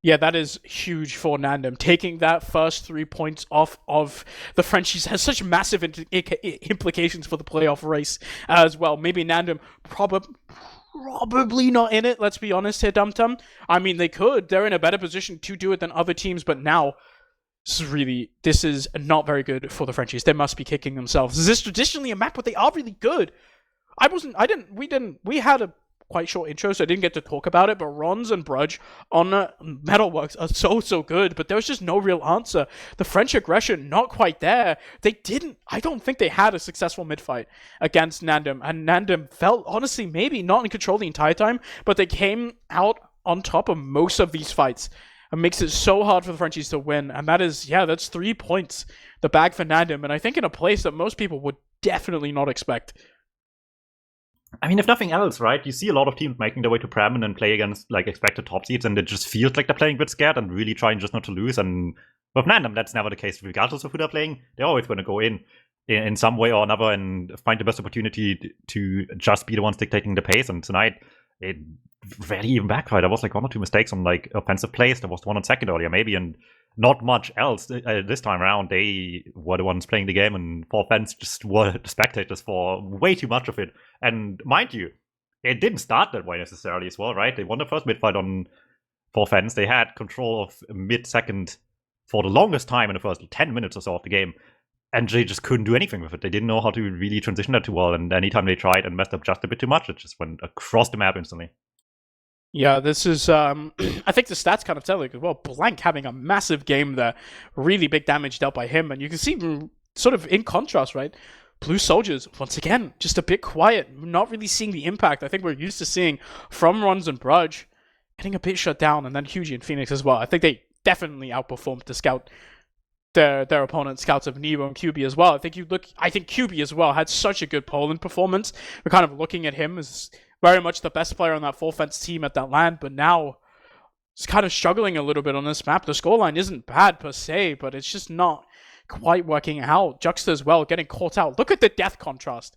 Yeah, that is huge for NANDEM. Taking that first 3 points off of the Frenchies has such massive implications for the playoff race as well. Maybe NANDEM probably not in it, let's be honest here, Dum Tum. I mean, they could. They're in a better position to do it than other teams, but now, this is not very good for the Frenchies. They must be kicking themselves. Is this traditionally a map where they are really good? We had a quite short intro, so I didn't get to talk about it, but Rons and Brudge on Metalworks are so good, but there was just no real answer. The French aggression, not quite there. I don't think they had a successful mid-fight against NANDEM, and NANDEM felt, honestly, maybe not in control the entire time, but they came out on top of most of these fights. It makes it so hard for the Frenchies to win, and that's 3 points, the bag for NANDEM, and I think in a place that most people would definitely not expect. I mean, if nothing else, right? You see a lot of teams making their way to Prem and then play against like expected top seeds, and it just feels like they're playing a bit scared and really trying just not to lose. And with NANDEM, that's never the case. Regardless of who they're playing, they're always going to go in in some way or another and find the best opportunity to just be the ones dictating the pace. And tonight, it rarely even backfired. There was like 1 or 2 mistakes on like offensive plays. There was one on second earlier, maybe, and not much else this time around. They were the ones playing the game, and for offense just were the spectators for way too much of it. And mind you, it didn't start that way necessarily as well, right? They won the first mid-fight for offense. They had control of mid-second for the longest time in the first 10 minutes or so of the game, and they just couldn't do anything with it. They didn't know how to really transition that too well, and anytime they tried and messed up just a bit too much, it just went across the map instantly. Yeah, this is, I think the stats kind of tell it as well. Blank having a massive game there, really big damage dealt by him, and you can see sort of in contrast, right? Blue Soldiers, once again, just a bit quiet, not really seeing the impact I think we're used to seeing from Runs and Brudge, getting a bit shut down, and then Hugie and Phoenix as well. I think they definitely outperformed the scout, their opponent scouts of Nero and QB as well. I think QB as well had such a good Poland performance. We're kind of looking at him as very much the best player on that full fence team at that land, but now he's kind of struggling a little bit on this map. The scoreline isn't bad per se, but it's just not quite working out. Juxta as well, getting caught out. Look at the death contrast.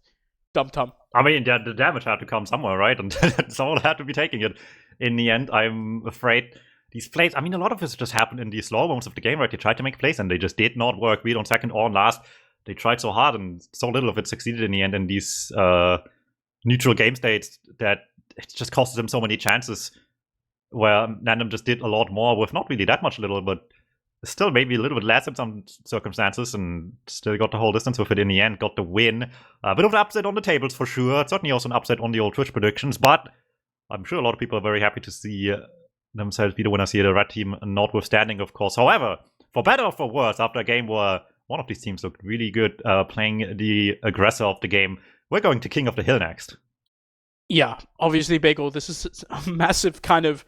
Dum Tum. I mean, the damage had to come somewhere, right? And someone had to be taking it. In the end, I'm afraid these plays, I mean, a lot of this just happened in the slow moments of the game, right? They tried to make plays and they just did not work. Be it on second or on last. They tried so hard and so little of it succeeded in the end in these neutral game states that it just costed them so many chances where NANDEM just did a lot more with not really that much little, but still maybe a little bit less in some circumstances, and still got the whole distance with it in the end, got the win. A bit of an upset on the tables for sure. Certainly also an upset on the old Twitch predictions, but I'm sure a lot of people are very happy to see themselves be the winners here, the red team notwithstanding, of course. However, for better or for worse, after a game where one of these teams looked really good playing the aggressor of the game, we're going to King of the Hill next. Yeah, obviously, Bagel, this is a massive kind of,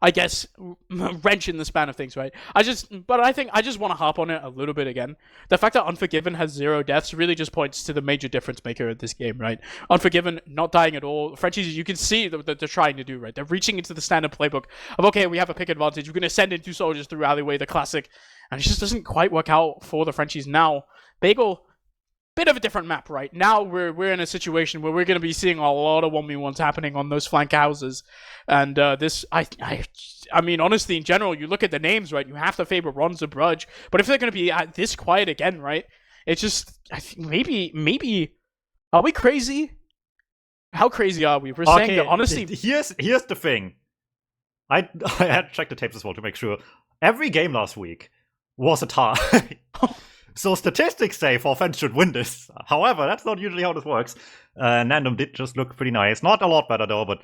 I guess, wrench in the span of things, right? I just want to harp on it a little bit again. The fact that Unforgiven has 0 deaths really just points to the major difference maker of this game, right? Unforgiven not dying at all. Frenchies, you can see that they're trying to do, right? They're reaching into the standard playbook of, okay, we have a pick advantage. We're going to send in 2 soldiers through alleyway, the classic. And it just doesn't quite work out for the Frenchies now. Bagel, bit of a different map, right? Now we're in a situation where we're going to be seeing a lot of 1v1s happening on those flank houses. And I mean, honestly, in general, you look at the names, right? You have to favor Runs and Brudge. But if they're going to be this quiet again, right? It's just, I think maybe, are we crazy? How crazy are we? We're saying that, honestly. Here's the thing. I had to check the tapes as well to make sure. Every game last week was a tie. So statistics say for offense should win this. However, that's not usually how this works. NANDEM did just look pretty nice. Not a lot better though, but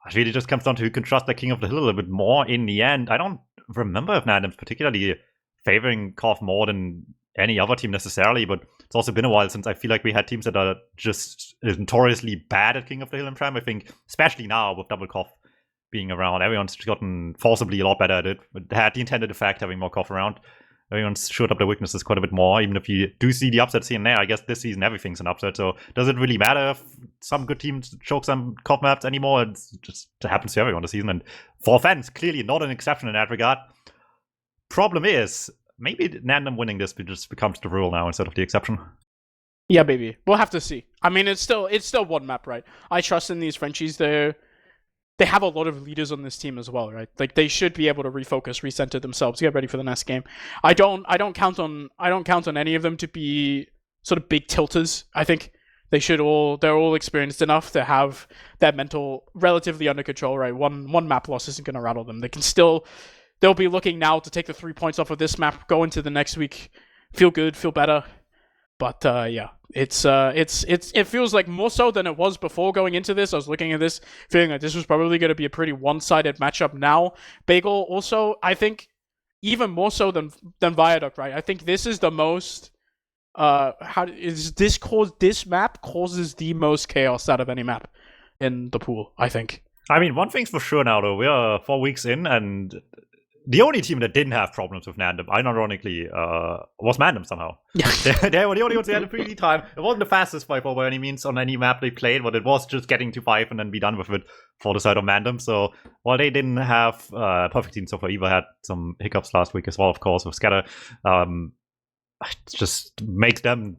it really just comes down to who can trust the King of the Hill a little bit more in the end. I don't remember if NANDEM's particularly favoring KOF more than any other team necessarily, but it's also been a while since I feel like we had teams that are just notoriously bad at King of the Hill in Prime. I think, especially now with double KOF being around, everyone's gotten forcibly a lot better at it. It had the intended effect, having more KOF around. Everyone's showed up their weaknesses quite a bit more, even if you do see the upsets here and there. I guess this season everything's an upset, so does it really matter if some good teams choke some KOF maps anymore? It just happens to everyone this season, and for offense, clearly not an exception in that regard. Problem is, maybe NANDEM winning this just becomes the rule now instead of the exception. Yeah, baby. We'll have to see. I mean, it's still one map, right? I trust in these Frenchies. They have a lot of leaders on this team as well, right? Like, they should be able to refocus, recenter themselves, get ready for the next game. I don't count on any of them to be sort of big tilters. I think they're all experienced enough to have that mental relatively under control, right? One map loss isn't going to rattle them. They'll be looking now to take the 3 points off of this map, go into the next week, feel good, feel better. But yeah, it feels like more so than it was before going into this. I was looking at this, feeling like this was probably going to be a pretty one-sided matchup now. Bagel also, I think, even more so than Viaduct, right? I think this is the most this map causes the most chaos out of any map in the pool, I think. I mean, one thing's for sure now though, we are 4 weeks in, and the only team that didn't have problems with NANDEM, ironically, was NANDEM somehow. They were the only ones who had a pretty good time. It wasn't the fastest 5-4 by any means on any map they played, but it was just getting to 5 and then be done with it for the side of NANDEM. So while they didn't have perfect team so far, Eva had some hiccups last week as well, of course, with Scatter. It just makes them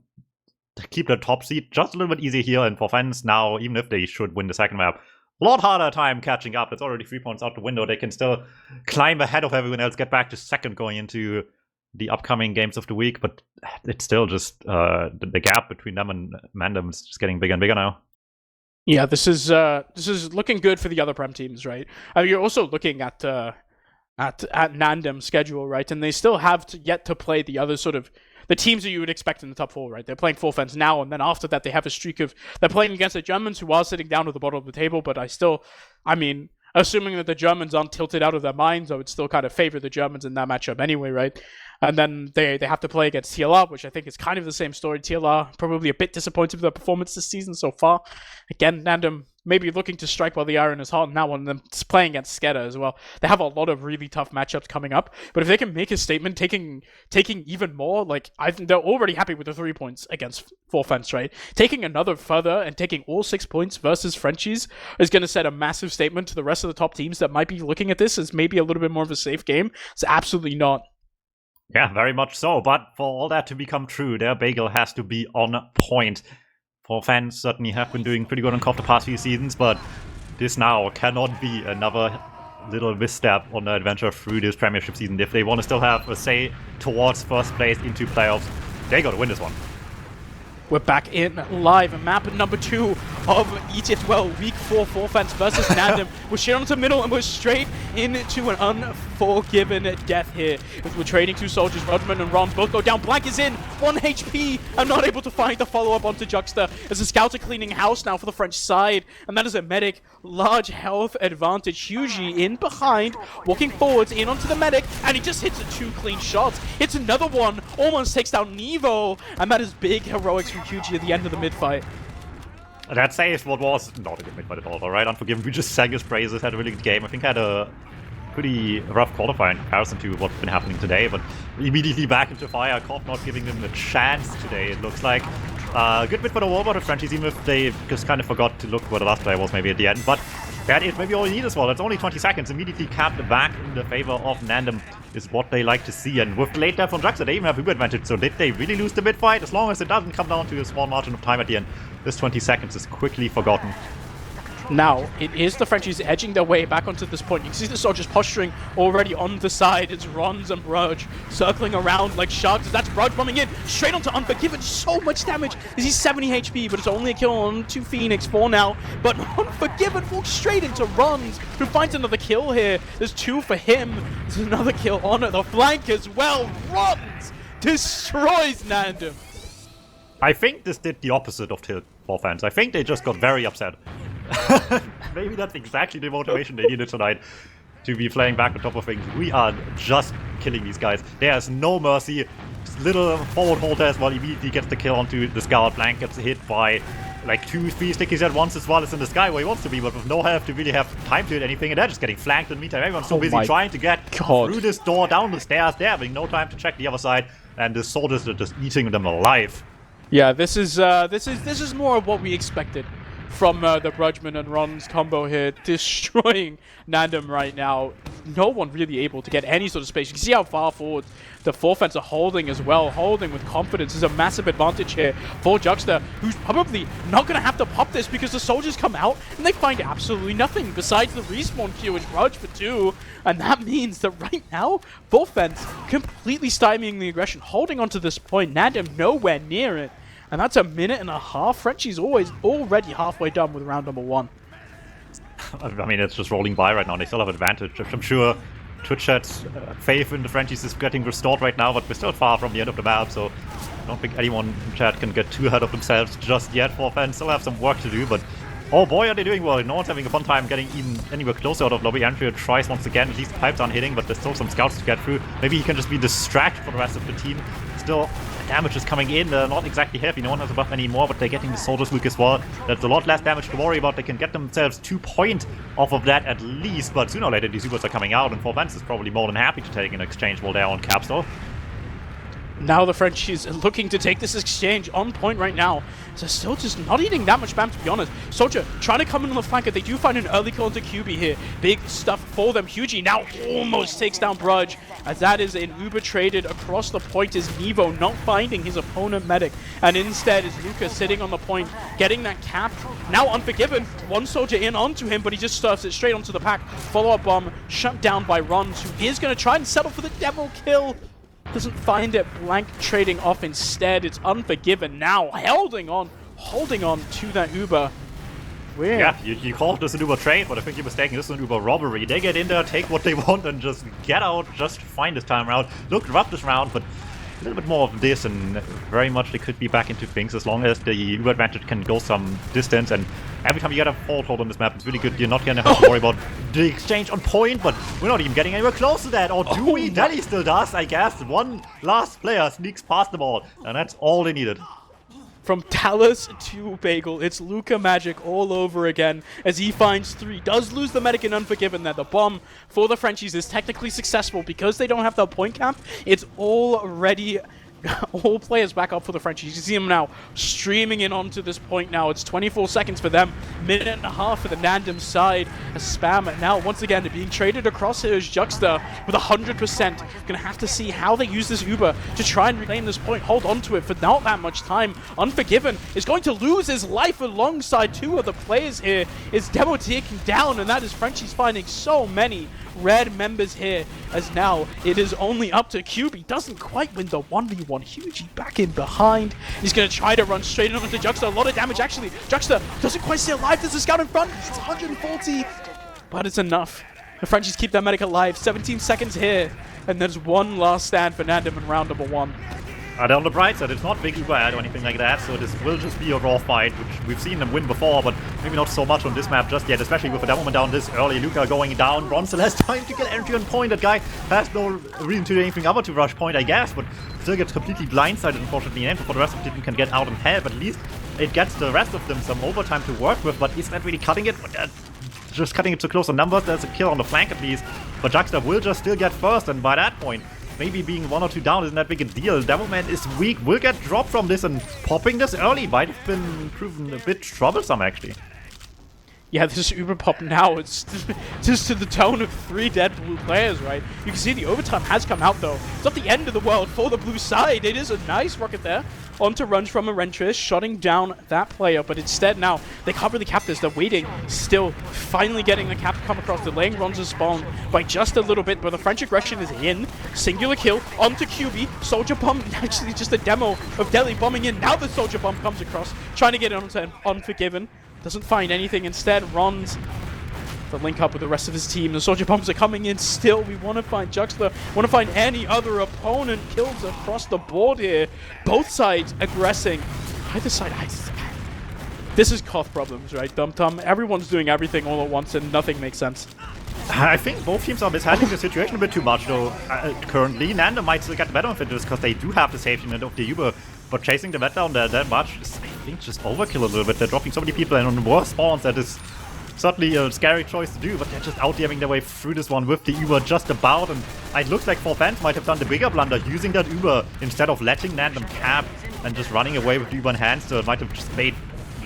keep the top seed just a little bit easier here, and for fans now, even if they should win the second map, a lot harder time catching up. It's already 3 points out the window. They can still climb ahead of everyone else, get back to second going into the upcoming games of the week, but it's still just the gap between them and NANDEM is just getting bigger and bigger now. Yeah, this is looking good for the other Prem teams, right? I mean, you're also looking at NANDEM's schedule, right? And they still have yet to play the other sort of the teams that you would expect in the top 4, right? They're playing ForFence now, and then after that they have a streak of they're playing against the Germans, who are sitting down at the bottom of the table. But I mean, assuming that the Germans aren't tilted out of their minds, I would still kind of favor the Germans in that matchup anyway, right? And then they have to play against TLR, which I think is kind of the same story. TLR probably a bit disappointed with their performance this season so far. Again, NANDEM maybe looking to strike while the iron is hot now, and then playing against Skeda as well. They have a lot of really tough matchups coming up, but if they can make a statement, taking even more, like I think they're already happy with the 3 points against ForFence, right? Taking another further and taking all 6 points versus Frenchies is going to set a massive statement to the rest of the top teams that might be looking at this as maybe a little bit more of a safe game. It's absolutely not. Yeah, very much so. But for all that to become true, their bagel has to be on point. ForFence certainly have been doing pretty good on CoF the past few seasons, but this now cannot be another little misstep on the adventure through this Premiership season. If they want to still have a say towards first place into playoffs, they got to win this one. We're back in live. Map number 2 of ETF2L Week 4 ForFence versus NANDEM. We're straight onto middle and we're straight into an unforgiven death here. We're trading 2 soldiers, Rodman and Ron both go down. Blank is in, 1 HP. I'm not able to find the follow-up onto Juxta as the scouts are cleaning house now for the French side. And that is a medic, large health advantage. Hugie in behind, walking forwards in onto the medic, and he just hits 2 clean shots. Hits another one, almost takes down Nevo, and that is big heroics from Hugie at the end of the mid-fight. That saves what was not a good mid-fight at all, alright? Unforgiven, we just sang his praises, had a really good game. I think had a pretty rough qualifying comparison to what's been happening today, but immediately back into fire. CoF not giving them a chance today, it looks like. Good bit for the wallboard of Frenchies, even if they just kind of forgot to look where the last player was maybe at the end. But that is maybe all you need as well. It's only 20 seconds. Immediately capped back in the favor of NANDEM is what they like to see. And with the late death on Juxta, they even have a good advantage. So did they really lose the mid-fight? As long as it doesn't come down to a small margin of time at the end, this 20 seconds is quickly forgotten. Now, it is the Frenchies edging their way back onto this point. You can see the soldiers posturing already on the side. It's Rons and Brudge circling around like sharks. That's Brudge bombing in straight onto Unforgiven. So much damage. He's 70 HP, but it's only a kill on to Phoenix for now. But Unforgiven walks straight into Rons, who finds another kill here. There's 2 for him. There's another kill on the flank as well. Rons destroys NANDEM. I think this did the opposite of Tilt ForFence. I think they just got very upset. Maybe that's exactly the motivation they needed tonight to be playing back on top of things. We are just killing these guys. There's no mercy. This little forward holder as well immediately gets the kill onto the scout. Blank gets hit by like 2-3 stickies at once as well as in the sky where he wants to be, but with no health to really have time to hit anything, and they're just getting flanked in the meantime. Everyone's so busy trying to get through this door, down the stairs. They're having no time to check the other side, and the soldiers are just eating them alive. Yeah, this is more of what we expected from the Brudgeman and Ron's combo here, destroying NANDEM right now. No one really able to get any sort of space. You can see how far forward the ForFence are holding as well. Holding with confidence is a massive advantage here for Juxta, who's probably not going to have to pop this because the soldiers come out and they find absolutely nothing besides the respawn queue and Brudge for 2. And that means that right now, ForFence completely stymieing the aggression, holding on to this point. NANDEM nowhere near it. And that's a minute and a half. Frenchie's already halfway done with round number 1. I mean, it's just rolling by right now. They still have advantage. I'm sure Twitch chat's faith in the Frenchies is getting restored right now, but we're still far from the end of the map, so I don't think anyone in chat can get too ahead of themselves just yet. ForFence still have some work to do, but oh boy, are they doing well. No one's having a fun time getting even anywhere closer out of lobby. Andrea tries once again. At least the pipes aren't hitting, but there's still some scouts to get through. Maybe he can just be distracted for the rest of the team. Still, damage is coming in. They're not exactly heavy. No one has a buff anymore, but they're getting the soldiers weak as well. That's a lot less damage to worry about. They can get themselves 2 points off of that at least, but sooner or later these supers are coming out, and ForFence is probably more than happy to take an exchange while they're on capsule. Now the Frenchies are looking to take this exchange on point right now. So still just not eating that much spam, to be honest. Soldier trying to come in on the flanker. They do find an early kill into QB here. Big stuff for them. Hugie now almost takes down Brudge, as that is an Uber traded across the point. Is Nevo not finding his opponent medic, and instead is Luca sitting on the point, getting that cap. Now Unforgiven, one soldier in onto him, but he just stuffs it straight onto the pack. Follow-up bomb shut down by Rons, who is going to try and settle for the devil kill. Doesn't find it, blank trading off instead. It's Unforgiven now, holding on to that Uber. Weird. Yeah, you called this an Uber trade, but I think you're mistaken. This is an Uber robbery. They get in there, take what they want, and just get out just fine this time around. Looked rough this round, but a little bit more of this, and very much they could be back into things as long as the Uber advantage can go some distance. And every time you get a fault hold on this map, it's really good. You're not going to have to worry about the exchange on point, but we're not even getting anywhere close to that. Or do we? Delhi still does, I guess. One last player sneaks past the ball, and that's all they needed. From Talus to Bagel, it's Luca magic all over again as he finds 3. Does lose the medic in Unforgiven there. The bomb for the Frenchies is technically successful because they don't have the point cap. It's already all players back up for the Frenchies. You can see them now streaming in onto this point now. It's 24 seconds for them, minute and a half for the NANDEM side. A spam now once again being traded across here is Juxta with 100%. Gonna have to see how they use this Uber to try and reclaim this point. Hold on to it for not that much time. Unforgiven is going to lose his life alongside 2 of the players here. Is Demo taken down, and that is Frenchies finding so many red members here, as now it is only up to QB. Doesn't quite win the 1v1. Hugie back in behind. He's going to try to run straight onto Juxta. A lot of damage actually. Juxta doesn't quite stay alive. There's a scout in front. It's 140, but it's enough. The Frenchies keep their medic alive. 17 seconds here, and there's one last stand for NANDEM in round number 1. On the bright side, it's not big Uber ad or anything like that, so this will just be a raw fight, which we've seen them win before, but maybe not so much on this map just yet, especially with the demo down this early. Luca going down, Bronson has time to get entry on point. That guy has no reason to do anything other to rush point, I guess, but still gets completely blindsided, unfortunately, and before the rest of the team can get out and help. At least it gets the rest of them some overtime to work with, but is that really cutting it? Just cutting it to closer numbers. There's a kill on the flank at least, but Juxta will just still get first, and by that point, maybe being 1 or 2 down isn't that big a deal. Devilman is weak, will get dropped from this, and popping this early might have been proven a bit troublesome, actually. Yeah, this Uber pop now, it's just to the tone of 3 dead blue players, right? You can see the overtime has come out, though. It's not the end of the world for the blue side. It is a nice rocket there. Onto runs from Arentris, shutting down that player, but instead now, they can't really cap this. They're waiting, still finally getting the cap to come across, delaying Ron's spawn by just a little bit, but the French aggression is in. Singular kill onto QB. Soldier bomb, actually just a demo of Delhi bombing in. Now the soldier bomb comes across, trying to get it onto Unforgiven. Doesn't find anything. Instead, runs the link up with the rest of his team. The soldier bombs are coming in still. We want to find Juxta. Want to find any other opponent. Kills across the board here. Both sides aggressing. Either side. This is Koth problems, right? Dum Tum. Everyone's doing everything all at once and nothing makes sense. I think both teams are mishandling the situation a bit too much, though, currently. NANDEM might still get the better of it just because they do have the safety net of the Uber, but chasing the vet down there that much is, I think, just overkill a little bit. They're dropping so many people, and on the worst spawns, that is certainly a scary choice to do, but they're just out-DMing their way through this one with the Uber just about, and it looks like 4 fans might have done the bigger blunder using that Uber instead of letting NANDEM cap and just running away with the Uber in hand, so it might have just made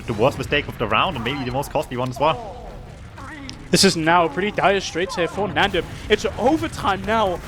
the worst mistake of the round and maybe the most costly one as well. This is now pretty dire straits here for NANDEM. It's overtime now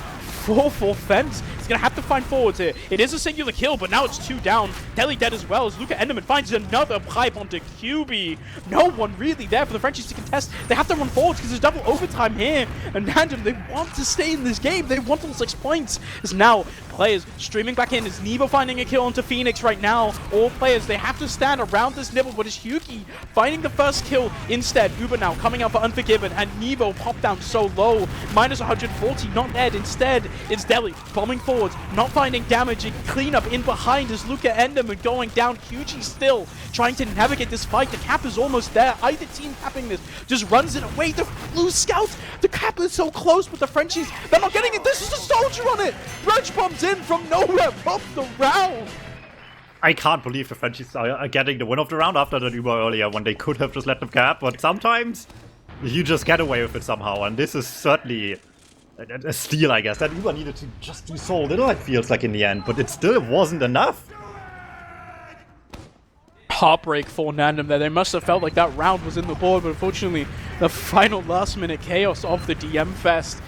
for Fence. He's going to have to find forwards here. It is a singular kill, but now it's 2 down. Delhi dead as well as Luca Enderman finds another pipe onto QB. No one really there for the Frenchies to contest. They have to run forwards because there's double overtime here. And NANDEM, they want to stay in this game. They want all 6 points. As now players streaming back in. Is Nebo finding a kill onto Phoenix right now? All players, they have to stand around this nibble, but it's Hyuki finding the first kill instead. Uber now coming out for Unforgiven, and Nebo popped down so low. Minus 140, not dead. Instead, it's Delhi bombing forwards, not finding damage, and cleanup in behind as Luca Enderman going down. Hyuki still trying to navigate this fight. The cap is almost there. Either team capping this just runs it away. The blue scout, the cap is so close, but the Frenchies, they're not getting it. This is a soldier on it. Brunch bombs in from nowhere, pop the round. I can't believe the Frenchies are getting the win of the round after the Uber earlier when they could have just let them cap, but sometimes you just get away with it somehow, and this is certainly a steal, I guess. That Uber needed to just do so little, it feels like, in the end, but it still wasn't enough. Heartbreak for NANDEM there. They must have felt like that round was in the board, but unfortunately, the final last-minute chaos of the DM Fest.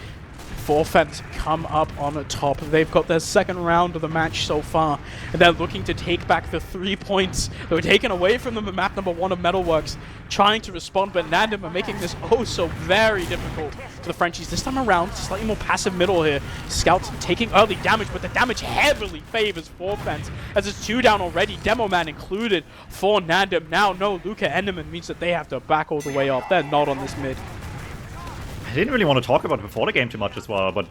Forfans come up on top. They've got their second round of the match so far, and they're looking to take back the 3 points that were taken away from them in map number 1 of Metalworks, trying to respond, but NANDEM are making this oh so very difficult for the Frenchies. This time around, slightly more passive middle here. Scouts taking early damage, but the damage heavily favors Forfans, as it's 2 down already, Demo Man included for NANDEM. Now no Luca Enderman means that they have to back all the way off. They're not on this mid. I didn't really want to talk about it before the game too much as well, but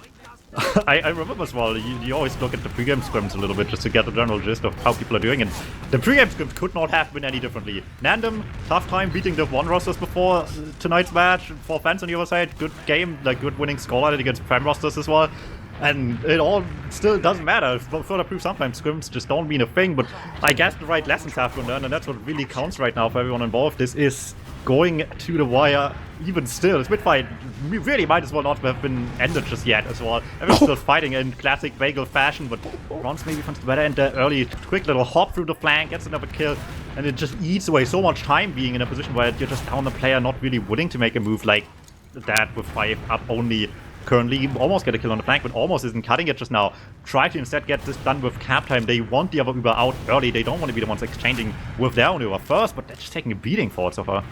I remember as well, you always look at the pre-game scrims a little bit just to get the general gist of how people are doing, and the pre-game scrims could not have been any differently. NANDEM, tough time beating the 1 rosters before tonight's match. Forfans on the other side, good game, like good winning scoreline against Prem rosters as well. And it all still doesn't matter. Further proof, sometimes scrims just don't mean a thing, but I guess the right lessons have been learned, and that's what really counts right now for everyone involved. This is going to the wire even still. This mid-fight really might as well not have been ended just yet as well. Everyone's still fighting in classic Bagel fashion, but Bronze maybe finds the better end there early. Quick little hop through the flank, gets another kill, and it just eats away so much time being in a position where you're just down the player, not really willing to make a move like that with 5 up only. Currently almost get a kill on the flank, but almost isn't cutting it just now. Try to instead get this done with cap time. They want the other Uber out early. They don't want to be the ones exchanging with their own Uber first, but they're just taking a beating for it so far.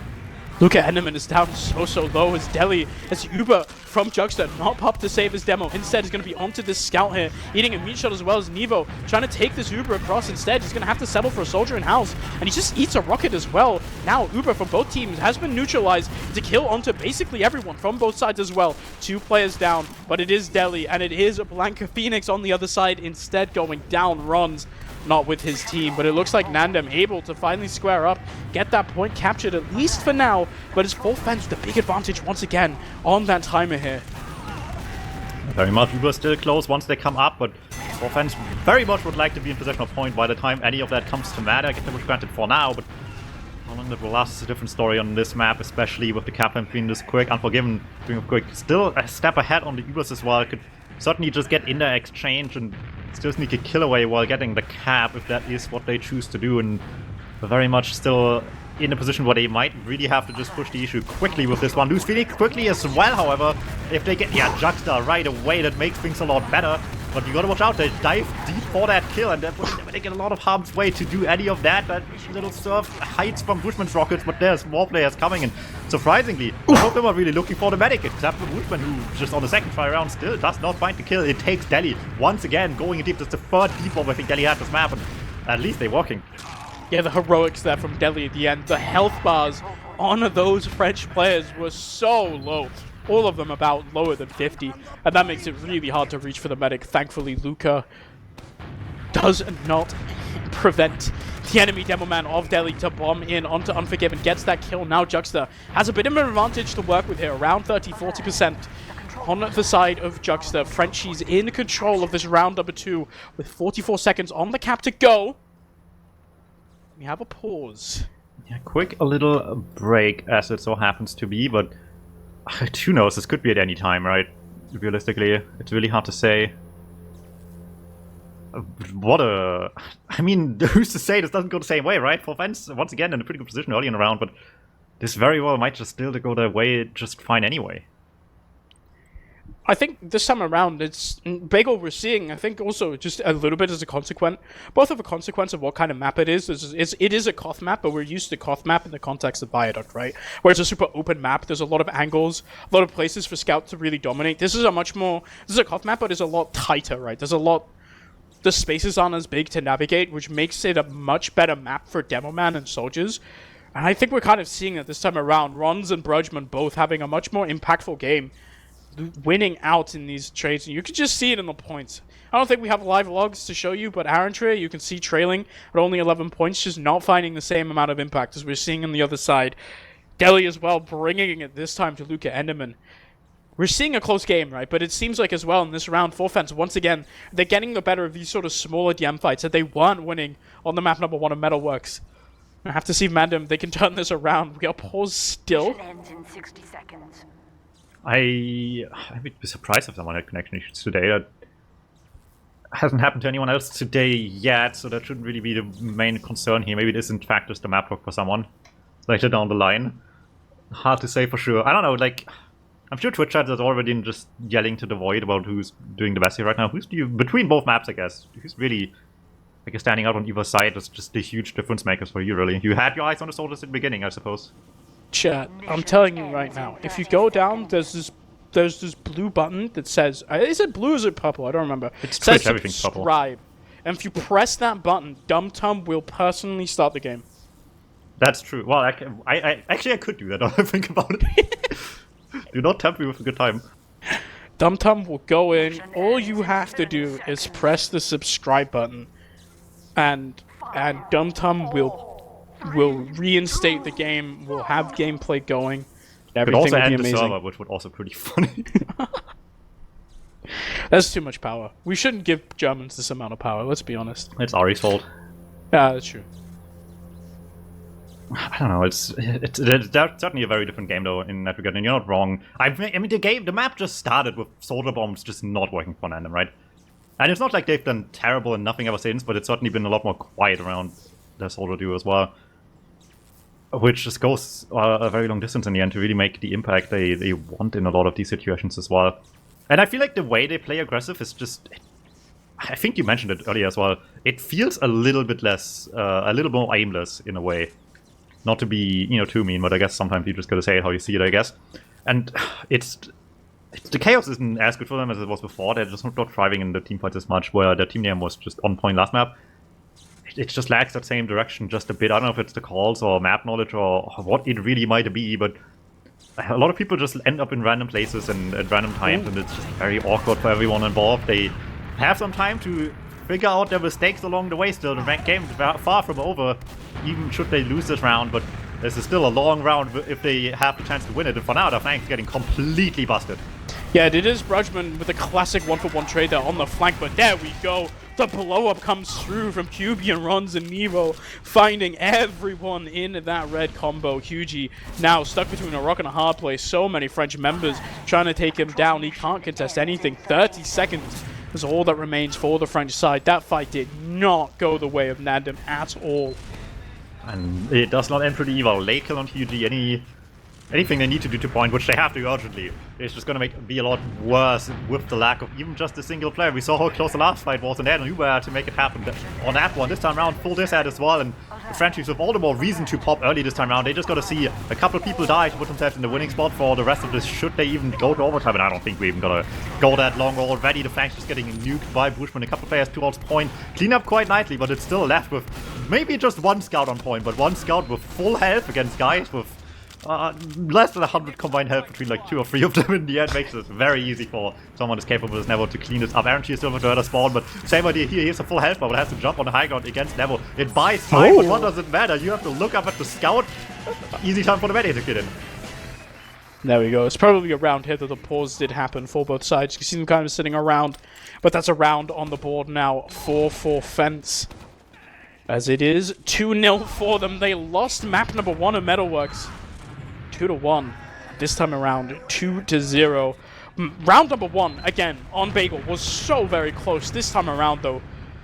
Luca Enderman is down so low as Delhi, as Uber from Jugster not popped to save his demo. Instead, he's going to be onto this scout here, eating a meat shot as well as Nevo, trying to take this Uber across instead. He's going to have to settle for a soldier in house, and he just eats a rocket as well. Now, Uber from both teams has been neutralized to kill onto basically everyone from both sides as well. 2 players down, but it is Delhi, and it is Blanca Phoenix on the other side, instead going down runs. Not with his team, but it looks like NANDEM able to finally square up, get that point captured at least for now, but it's Forfans the big advantage once again on that timer here. Very much Uber still close once they come up, but Forfans very much would like to be in possession of point by the time any of that comes to matter. Get them granted for now, but how long that will last is a different story on this map, especially with the captain being this quick. Unforgiven being quick, still a step ahead on the Ubers as well. Could certainly just get in their exchange and still sneak a kill away while getting the cap, if that is what they choose to do, and very much still in a position where they might really have to just push the issue quickly with this one. Lose Phoenix quickly as well, however. If they get Juxta right away, that makes things a lot better. But you gotta watch out, they dive deep for that kill, and that would make it a lot of harm's way to do any of that. That little surf hides from Bushman's rockets, but there's more players coming, and surprisingly, none of them are really looking for the medic, except for Bushman, who just on the second try around still does not find the kill. It takes Delhi once again going deep. That's the 3rd deep bomb I think Delhi had this map, and at least they're working. Yeah, the heroics there from Delhi at the end. The health bars on those French players was so low. All of them about lower than 50, and that makes it really hard to reach for the medic. Thankfully, Luca does not prevent the enemy demo man of Delhi to bomb in onto Unforgiven. Gets that kill. Now Juxta has a bit of an advantage to work with here, around 30-40% on the side of Juxta. Frenchies in control of this round number 2 with 44 seconds on the cap to go. We have a pause. Yeah, quick a little break as it so happens to be, but who knows, this could be at any time, right? Realistically, it's really hard to say. I mean, who's to say this doesn't go the same way, right? Forfans, once again, in a pretty good position early in the round, but this very well might just still go their way just fine anyway. I think this time around, it's Bagel we're seeing, I think also just a little bit as a consequence, both of a consequence of what kind of map it is. It is a Koth map, but we're used to Koth map in the context of Viaduct, right? Where it's a super open map, there's a lot of angles, a lot of places for Scout to really dominate. This is a Koth map, but it's a lot tighter, right? The spaces aren't as big to navigate, which makes it a much better map for Demo Man and Soldiers. And I think we're kind of seeing that this time around. Rons and Brudgeman both having a much more impactful game, winning out in these trades, and you can just see it in the points. I don't think we have live logs to show you, but Arentry, you can see trailing at only 11 points, just not finding the same amount of impact as we're seeing on the other side. Delhi as well, bringing it this time to Luca Enderman. We're seeing a close game, right? But it seems like as well in this round, Forfans, once again, they're getting the better of these sort of smaller DM fights that they weren't winning on the map number 1 of Metalworks. I have to see if NANDEM, they can turn this around. We are paused still. Ends in 60 seconds. I would be surprised if someone had connection issues today. That hasn't happened to anyone else today yet, so that shouldn't really be the main concern here. Maybe it is in fact just a map block for someone later down the line. Hard to say for sure. I don't know, like, I'm sure Twitch chat is already just yelling to the void about who's doing the best here right now. Between both maps, I guess, who's really, I guess, standing out on either side is just the huge difference makers for you, really. You had your eyes on the soldiers at the beginning, I suppose. Chat, I'm telling you right now, if you go down, there's this blue button that says, is it blue or is it purple? I don't remember. It says Twitch, everything's purple. Subscribe. And if you press that button, Dumtum will personally start the game. That's true. Well, I actually could do that now I think about it. Do not tempt me with a good time. Dumtum will go in. All you have to do is press the subscribe button, and Dumtum will reinstate the game. We'll have gameplay going. Could Everything also will be end the amazing. server, which would also be pretty funny. That's too much power. We shouldn't give Germans this amount of power. Let's be honest. It's Ari's fault. Yeah, that's true. I don't know. It's certainly a very different game though in that regard, and you're not wrong. I mean, the map just started with soldier bombs just not working for NANDEM, right? And it's not like they've done terrible and nothing ever since, but it's certainly been a lot more quiet around their soldier duo as well, which just goes a very long distance in the end to really make the impact they want in a lot of these situations as well. And I feel like the way they play aggressive is just, I think you mentioned it earlier as well, it feels a little bit less, a little more aimless in a way. Not to be, too mean, but I guess sometimes you just gotta say it how you see it, I guess. And the chaos isn't as good for them as it was before. They're just not thriving in the team fights as much, where their team name was just on point last map. It just lacks that same direction just a bit. I don't know if it's the calls or map knowledge or what it really might be, but a lot of people just end up in random places and at random times, and it's just very awkward for everyone involved. They have some time to figure out their mistakes along the way still. The game is far from over, even should they lose this round, but this is still a long round if they have the chance to win it, and for now, their flank's getting completely busted. Yeah, it is Brudgeman with a classic 1-for-1 trade there on the flank, but there we go. The blow-up comes through from QB and Rons and Nevo, finding everyone in that red combo. Hugie now stuck between a rock and a hard place. So many French members trying to take him down. He can't contest anything. 30 seconds is all that remains for the French side. That fight did not go the way of NANDEM at all. And it does not end pretty evil. Late kill on Hugie, anything they need to do to point, which they have to urgently, is just going to be a lot worse with the lack of even just a single player. We saw how close the last fight was, and then Uber had to make it happen on that one. This time around, full disad as well, and the Frenchies with all the more reason to pop early this time around. They just got to see a couple of people die to put themselves in the winning spot for the rest of this, should they even go to overtime, and I don't think we're even going to go that long already. The flank's just getting nuked by Bushman. A couple of players towards point. Clean up quite nicely, but it's still left with maybe just one scout on point, but one scout with full health against guys with less than 100 combined health between like 2 or 3 of them in the end. Makes it very easy for someone as capable as Nevo to clean this up. Aaron is still with the spawn, but same idea here. He has a full health bar, but has to jump on the high ground against Nevo. It buys time, but what does it matter? You have to look up at the scout. Easy time for the Medic to get in. There we go. It's probably a round here that the pause did happen for both sides. You can see them kind of sitting around, but that's a round on the board now for Fence. As it is 2-0 for them. They lost map number 1 of Metalworks. 2-1. This time around, 2-0. Round number 1, again, on Bagel, was so very close. This time around, though,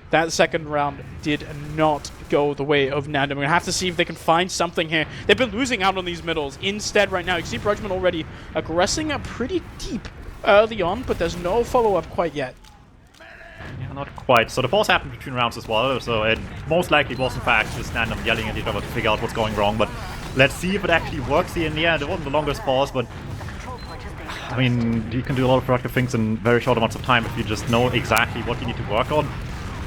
that second round did not go the way of NANDEM. We're going to have to see if they can find something here. They've been losing out on these middles. Instead, right now, you can see Brudgeman already aggressing pretty deep early on, but there's no follow-up quite yet. Yeah, not quite. So the pause happened between rounds as well, so it most likely was in fact just NANDEM yelling at each other to figure out what's going wrong, but let's see if it actually works here in the end. It wasn't the longest pause, but I mean, you can do a lot of productive things in very short amounts of time if you just know exactly what you need to work on.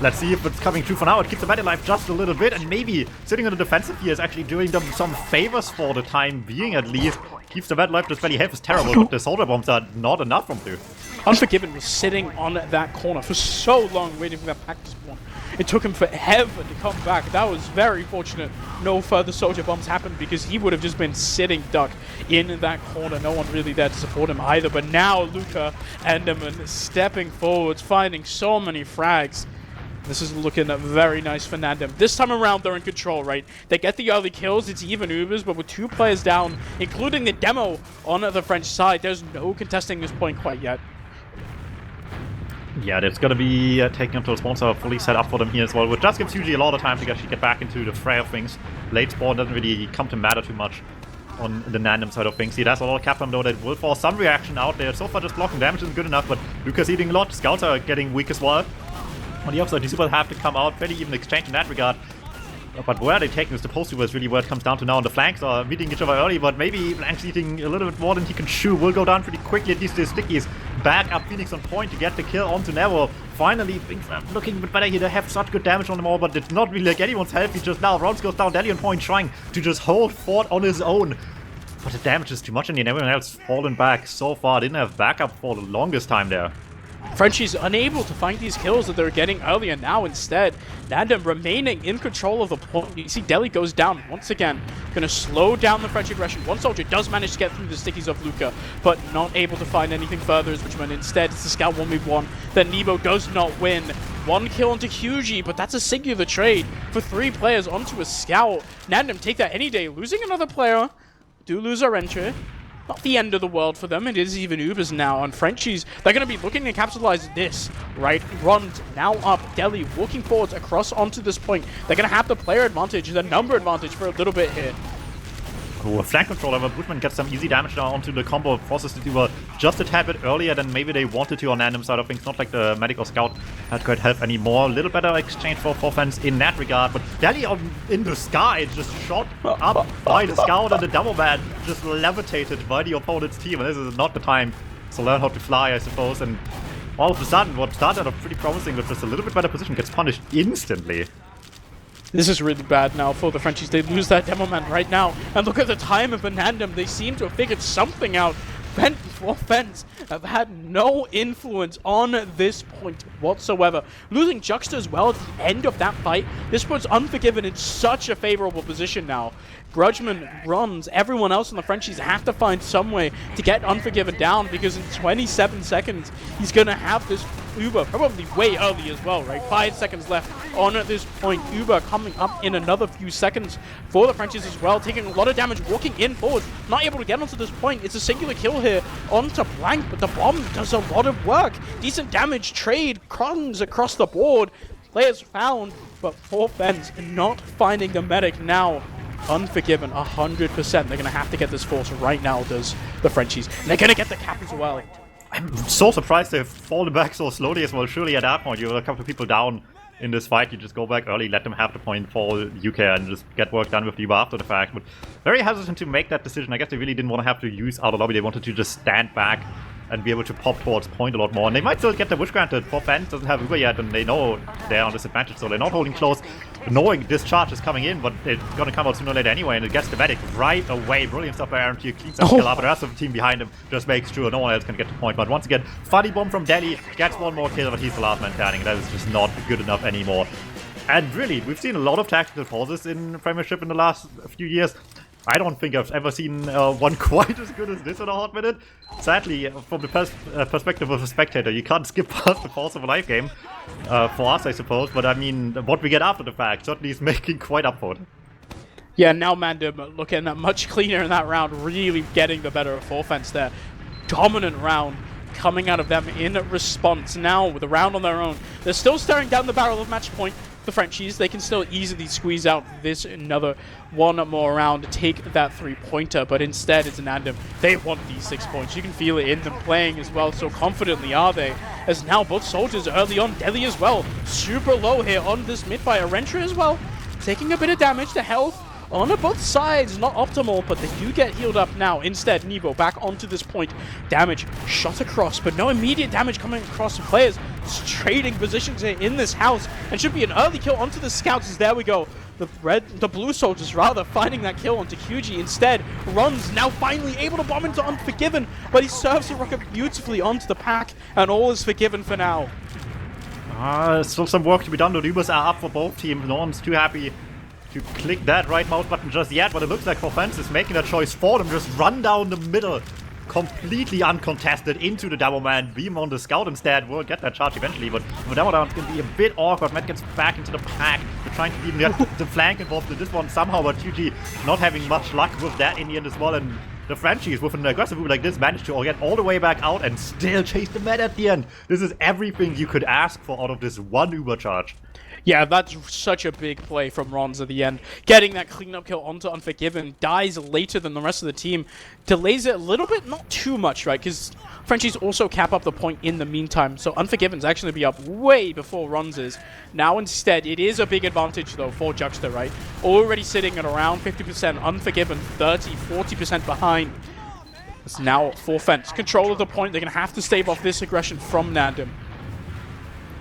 Let's see if it's coming true for now. It keeps the Meta alive just a little bit, and maybe sitting on the defensive here is actually doing them some favors for the time being at least. Keeps the Meta alive, this belly health is terrible, but the soldier bombs are not enough from through. Unforgiven was sitting on that corner for so long waiting for that pack to spawn. It took him forever to come back. That was very fortunate. No further soldier bombs happened because he would have just been sitting duck in that corner. No one really there to support him either. But now Luca Enderman stepping forwards, finding so many frags. This is looking very nice for NANDEM. This time around, they're in control, right? They get the early kills. It's even Ubers, but with 2 players down, including the demo on the French side, there's no contesting this point quite yet. Yeah, it's going to be taking until spawns are fully set up for them here as well, which just gives usually a lot of time to actually get back into the fray of things. Late spawn doesn't really come to matter too much on the NANDEM side of things. He has a lot of Capcom though that will force some reaction out there. So far just blocking damage isn't good enough, but Luca's eating a lot. Scouts are getting weak as well. On the upside, the Super have to come out, fairly even exchange in that regard. But where are they taking this? The post Super is really where it comes down to now. And the flanks are meeting each other early, but maybe Blank's eating a little bit more than he can chew. Will go down pretty quickly. At least the Stickies back up Phoenix on point to get the kill onto Nevo. Finally, things are looking a bit better here. They have such good damage on them all, but it's not really like anyone's healthy just now. Rons goes down, Deli on point, trying to just hold fort on his own. But the damage is too much in the end. Everyone else fallen back so far. Didn't have backup for the longest time there. Frenchie's unable to find these kills that they're getting earlier now. Instead, NANDEM remaining in control of the point. You see Deli goes down once again. Gonna slow down the French aggression. One soldier does manage to get through the stickies of Luca, but not able to find anything further as Richmond. Instead, it's the scout 1v1 that Nebo does not win. 1 kill onto QG, but that's a singular trade for 3 players onto a scout. NANDEM take that any day. Losing another player. Do lose our entry. Not the end of the world for them. It is even Ubers now on Frenchies. They're going to be looking to capitalize this, right? Rons now up. Deli walking forwards across onto this point. They're going to have the player advantage, the number advantage for a little bit here. Cool. Flank controller, but Bushman gets some easy damage now onto the combo. Forces to do just a tad bit earlier than maybe they wanted to on NANDEM side of things. Not like the medic or scout had quite help anymore. A little better exchange for fans in that regard. But Deli in the sky just shot up by the scout, and the double man just levitated by the opponent's team. And this is not the time to learn how to fly, I suppose. And all of a sudden, what started off pretty promising with just a little bit better position gets punished instantly. This is really bad now for the Frenchies. They lose that demo man right now. And look at the time of NANDEM. They seem to have figured something out. Fens have had no influence on this point whatsoever. Losing Juxta as well at the end of that fight. This puts Unforgiven in such a favorable position now. Grudgeman runs. Everyone else in the Frenchies have to find some way to get Unforgiven down, because in 27 seconds, he's going to have this Uber, probably way early as well, right? 5 seconds left on this point. Uber coming up in another few seconds for the Frenchies as well, taking a lot of damage, walking in forward, not able to get onto this point. It's a singular kill here onto Blank, but the bomb does a lot of work. Decent damage, trade, crumbs across the board. Players found, but for Fens not finding the medic now. Unforgiven, 100%. They're going to have to get this force right now, does the Frenchies. And they're going to get the cap as well. I'm so surprised they've fallen back so slowly as well. Surely at that point, you have a couple of people down in this fight. You just go back early, let them have the point, fall UK, and just get work done with the after the fact. But very hesitant to make that decision. I guess they really didn't want to have to use outer lobby. They wanted to just stand back and be able to pop towards point a lot more. And they might still get the wish granted. For Fans doesn't have Uber yet, and they know they're on disadvantage, so they're not holding close, knowing this charge is coming in, but it's gonna come out sooner or later anyway, and it gets the medic right away. Brilliant stuff by Aaron here, cleans up kill up, and the rest of the team behind him just makes sure no one else can get the point. But once again, funny bomb from Deli, gets one more kill, but he's the last man standing. That is just not good enough anymore. And really, we've seen a lot of tactical pauses in Premiership in the last few years. I don't think I've ever seen one quite as good as this in a hot minute. Sadly, from the perspective of a spectator, you can't skip past the pause of a live game. For us, I suppose. But I mean, what we get after the fact certainly is making quite up for it. Yeah, now NANDEM looking much cleaner in that round, really getting the better of Forfence there. Dominant round coming out of them in response. Now, with a round on their own, they're still staring down the barrel of match point. The Frenchies, they can still easily squeeze out this another one more round to take that 3-pointer, but instead it's NANDEM. They want these 6 points. You can feel it in them playing as well, so confidently are they. As now both soldiers early on, Deli as well, super low here on this mid-fire. Rentra as well, taking a bit of damage to health. On both sides, not optimal, but they do get healed up now. Instead, Nebo back onto this point. Damage shot across, but no immediate damage coming across the players. Just trading positions here in this house, and should be an early kill onto the scouts. As there we go. The blue soldiers rather finding that kill onto QG. Instead, runs now finally able to bomb into Unforgiven, but he serves the rocket beautifully onto the pack, and all is forgiven for now. Still some work to be done. The Ubers are up for both teams. No one's too happy to click that right mouse button just yet, but it looks like Forfence is making that choice for them. Just run down the middle completely uncontested into the Demo Man. Beam on the Scout instead will get that charge eventually, but the Demo Down is going to be a bit awkward. Matt gets back into the pack. They're trying to even get the flank involved in this one somehow, but GG not having much luck with that in the end as well. And the Frenchies, with an aggressive move like this, managed to get all the way back out and still chase the Met at the end. This is everything you could ask for out of this one Uber charge. Yeah, that's such a big play from Rons at the end. Getting that cleanup kill onto Unforgiven, dies later than the rest of the team. Delays it a little bit, not too much, right? Because Frenchies also cap up the point in the meantime. So Unforgiven's actually be up way before Rons is. Now instead, it is a big advantage though for Juxta, right? Already sitting at around 50%. Unforgiven 30, 40% behind. It's now for Fence. Control of the point. They're going to have to stave off this aggression from NANDEM.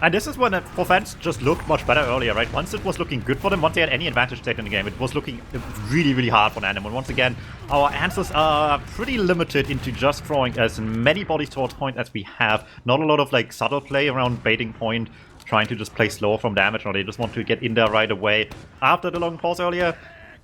And this is when Fence just looked much better earlier, right? Once it was looking good for them, once they had any advantage taken in the game, it was looking really, really hard for NANDEM. And once again, our answers are pretty limited into just throwing as many bodies towards point as we have. Not a lot of like subtle play around baiting point, trying to just play slow from damage, or they just want to get in there right away. After the long pause earlier,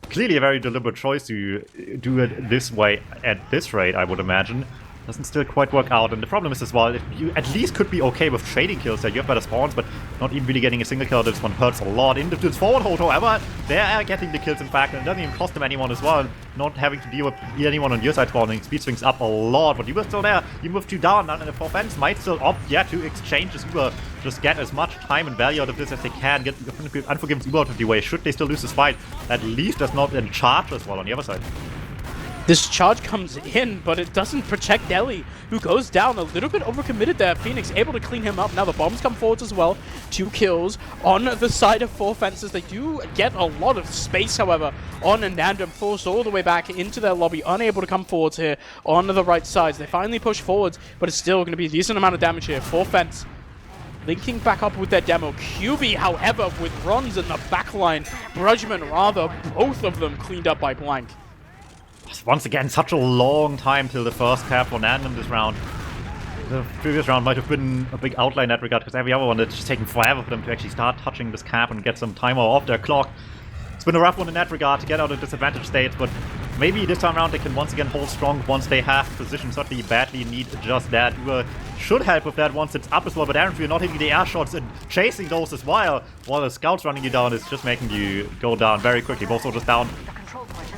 clearly a very deliberate choice to do it this way at this rate, I would imagine. Doesn't still quite work out, and the problem is as well, if you at least could be okay with trading kills there, you have better spawns, but not even really getting a single kill. This one hurts a lot. Into this forward hold, however, they are getting the kills in fact, and it doesn't even cost them anyone as well. Not having to deal with anyone on your side spawning. Speed swings up a lot, but you were still there. You moved 2 down, and the Fence might still opt, to exchange this Uber. Just get as much time and value out of this as they can. Get Unforgiven's Uber out of the way. Should they still lose this fight, at least that's not in charge as well on the other side. This charge comes in, but it doesn't protect Deli, who goes down a little bit overcommitted there. Phoenix able to clean him up. Now the bombs come forwards as well. 2 kills on the side of 4 Fences. They do get a lot of space, however, on NANDEM, forced all the way back into their lobby, unable to come forwards here on the right sides. They finally push forwards, but it's still going to be a decent amount of damage here. 4 Fence linking back up with their demo. QB, however, with Rons in the backline. Brudgman, rather, both of them cleaned up by Blank. Once again, such a long time till the first cap for NANDEM this round. The previous round might have been a big outlier in that regard, because every other one, it's just taking forever for them to actually start touching this cap and get some timer off their clock. It's been a rough one in that regard to get out of disadvantage states, but maybe this time around they can once again hold strong once they have position. Certainly badly need just that. Uber should help with that once it's up as well, but Aaron, if you're not hitting the air shots and chasing those as well, while the Scout's running you down, is just making you go down very quickly. Both soldiers down.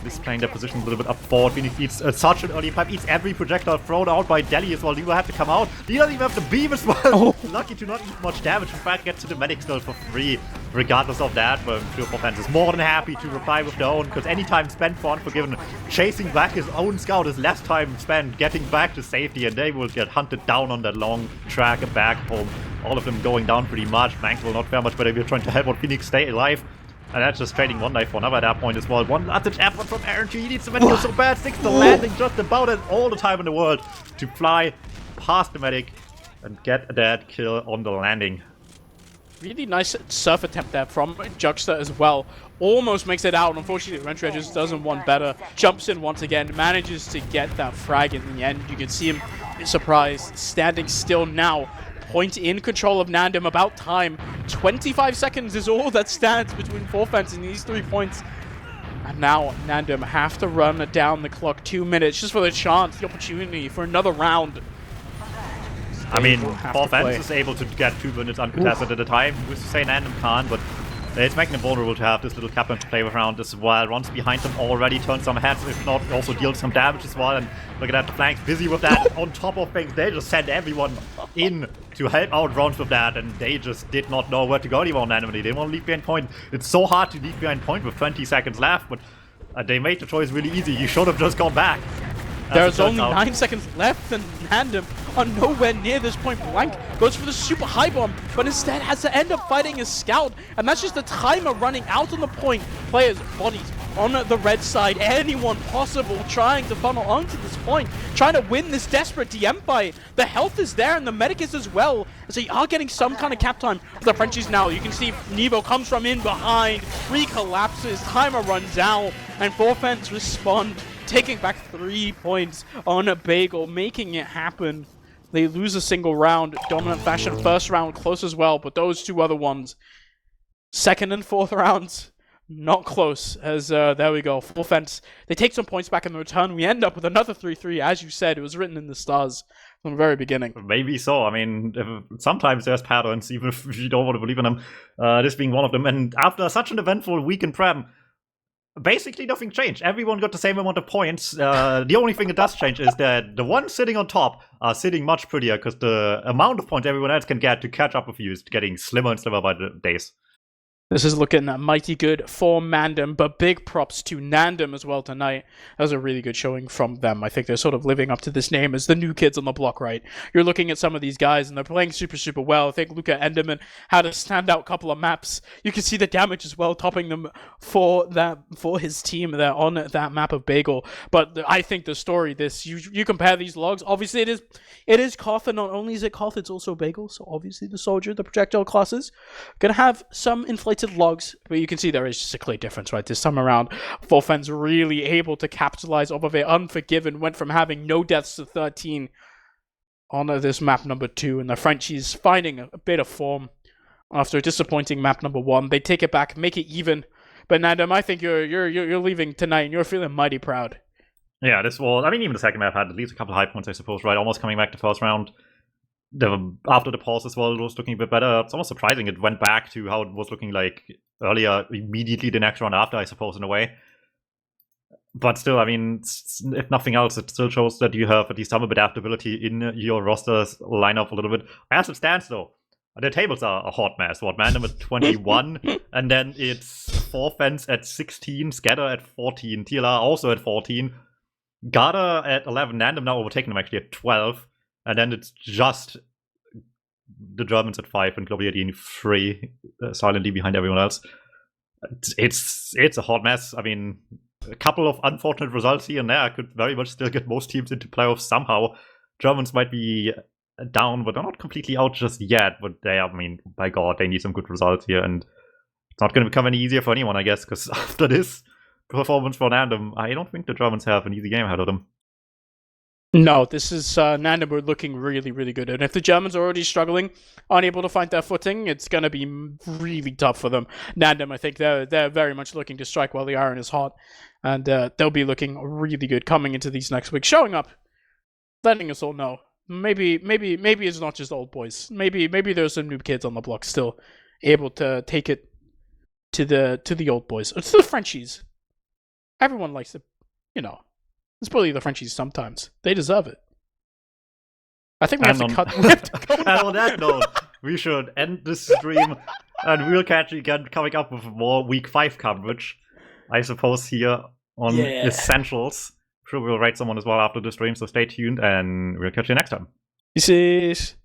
This playing their position a little bit up forward. Phoenix eats such an early pipe, eats every projectile thrown out by Deli as well. He will have to come out. He doesn't even have to beam as well. Oh. Lucky to not eat much damage. In fact, gets to the medic still for free. Regardless of that, but Pure Fence is more than happy to reply with their own, because any time spent for Unforgiven chasing back his own Scout is less time spent getting back to safety, and they will get hunted down on that long track back home. All of them going down pretty much. Blank will not fare much better. We're trying to help out Phoenix stay alive. And that's just trading one life for another at that point as well. One last effort from Aaron. He needs to medic so bad. 6 the landing just about it all the time in the world to fly past the medic and get that kill on the landing. Really nice surf attempt there from Juxta as well. Almost makes it out. Unfortunately, Rentra just doesn't want better. Jumps in once again. Manages to get that frag in the end. You can see him surprised. Standing still now. Point in control of NANDEM, about time. 25 seconds is all that stands between 4 Fence and these 3 points. And now NANDEM have to run down the clock. 2 minutes just for the chance, the opportunity for another round. I mean, 4 Fence is able to get 2 minutes uncontested at a time. Who's to say NANDEM can't, but it's making them vulnerable to have this little Kaplan to play around as well. Runs behind them already, turns some heads, if not, also deals some damage as well. And look at that, the flanks busy with that. On top of things, they just send everyone in to help out Rons with that, and they just did not know where to go anymore. They didn't want to leave behind point. It's so hard to leave behind point with 20 seconds left, but they made the choice really easy. You should have just gone back. There's only 9 seconds left, and NANDEM are nowhere near this point. Blank goes for the super high bomb, but instead has to end up fighting a Scout, and that's just the timer running out on the point. Players, bodies on the red side, anyone possible trying to funnel onto this point, trying to win this desperate DM fight. The health is there, and the medic is as well, so you are getting some kind of cap time for the Frenchies now. You can see Nevo comes from in behind, 3 collapses, timer runs out, and 4 Fence respond, taking back 3 points on a bagel, making it happen. They lose a single round, dominant fashion. First round close as well, but those 2 other ones, second and fourth rounds, not close. As there we go, full fence. They take some points back in the return. We end up with another 3-3. As you said, it was written in the stars from the very beginning. Maybe so. I mean, sometimes there's patterns, even if you don't want to believe in them. This being one of them. And after such an eventful week in Prem, basically nothing changed. Everyone got the same amount of points. The only thing that does change is that the ones sitting on top are sitting much prettier because the amount of points everyone else can get to catch up with you is getting slimmer and slimmer by the days. This is looking mighty good for NANDEM, but big props to NANDEM as well tonight. That was a really good showing from them. I think they're sort of living up to this name as the new kids on the block, right? You're looking at some of these guys, and they're playing super, super well. I think Luca Enderman had a standout couple of maps. You can see the damage as well, topping them for his team there on that map of Bagel. But I think the story, you compare these logs, obviously it is Koth, and not only is it Koth, it's also Bagel. So obviously the Soldier, the projectile classes, gonna have some inflated logs, but you can see there is just a clear difference, right? This time around, Fulfen's really able to capitalize off of it. Unforgiven went from having no deaths to 13 on this map number 2, and the Frenchies finding a bit of form after a disappointing map number 1. They take it back, make it even. But NANDEM, I think you're leaving tonight, and you're feeling mighty proud. Yeah, this was. I mean, even the second map had at least a couple of high points, I suppose, right? Almost coming back to first round. After the pause as well, it was looking a bit better. It's almost surprising it went back to how it was looking like earlier, immediately the next round after, I suppose, in a way. But still, I mean, if nothing else, it still shows that you have at least some adaptability in your roster's lineup a little bit. As it stands, though, the tables are a hot mess. NANDEM at 21, and then it's Forfence at 16, Scatter at 14, TLR also at 14, Garda at 11, NANDEM now overtaking them actually at 12. And then it's just the Germans at 5 and Globiadine 3, silently behind everyone else. It's a hot mess. I mean, a couple of unfortunate results here and there could very much still get most teams into playoffs somehow. Germans might be down, but they're not completely out just yet. But I mean, by God, they need some good results here. And it's not going to become any easier for anyone, I guess, because after this performance for NANDEM, I don't think the Germans have an easy game ahead of them. No, this is NANDEM are looking really, really good. And if the Germans are already struggling, unable to find their footing, it's going to be really tough for them. NANDEM, I think they're very much looking to strike while the iron is hot. And they'll be looking really good coming into these next weeks, showing up, letting us all know. Maybe it's not just old boys. Maybe there's some new kids on the block still able to take it to the old boys. It's the Frenchies. Everyone likes it, Let's bully the Frenchies sometimes. They deserve it. I think we have to cut. And on that note, we should end this stream, and we'll catch you again coming up with more Week 5 coverage, I suppose, here on Essentials. I'm sure we'll write someone as well after the stream, so stay tuned, and we'll catch you next time. This is...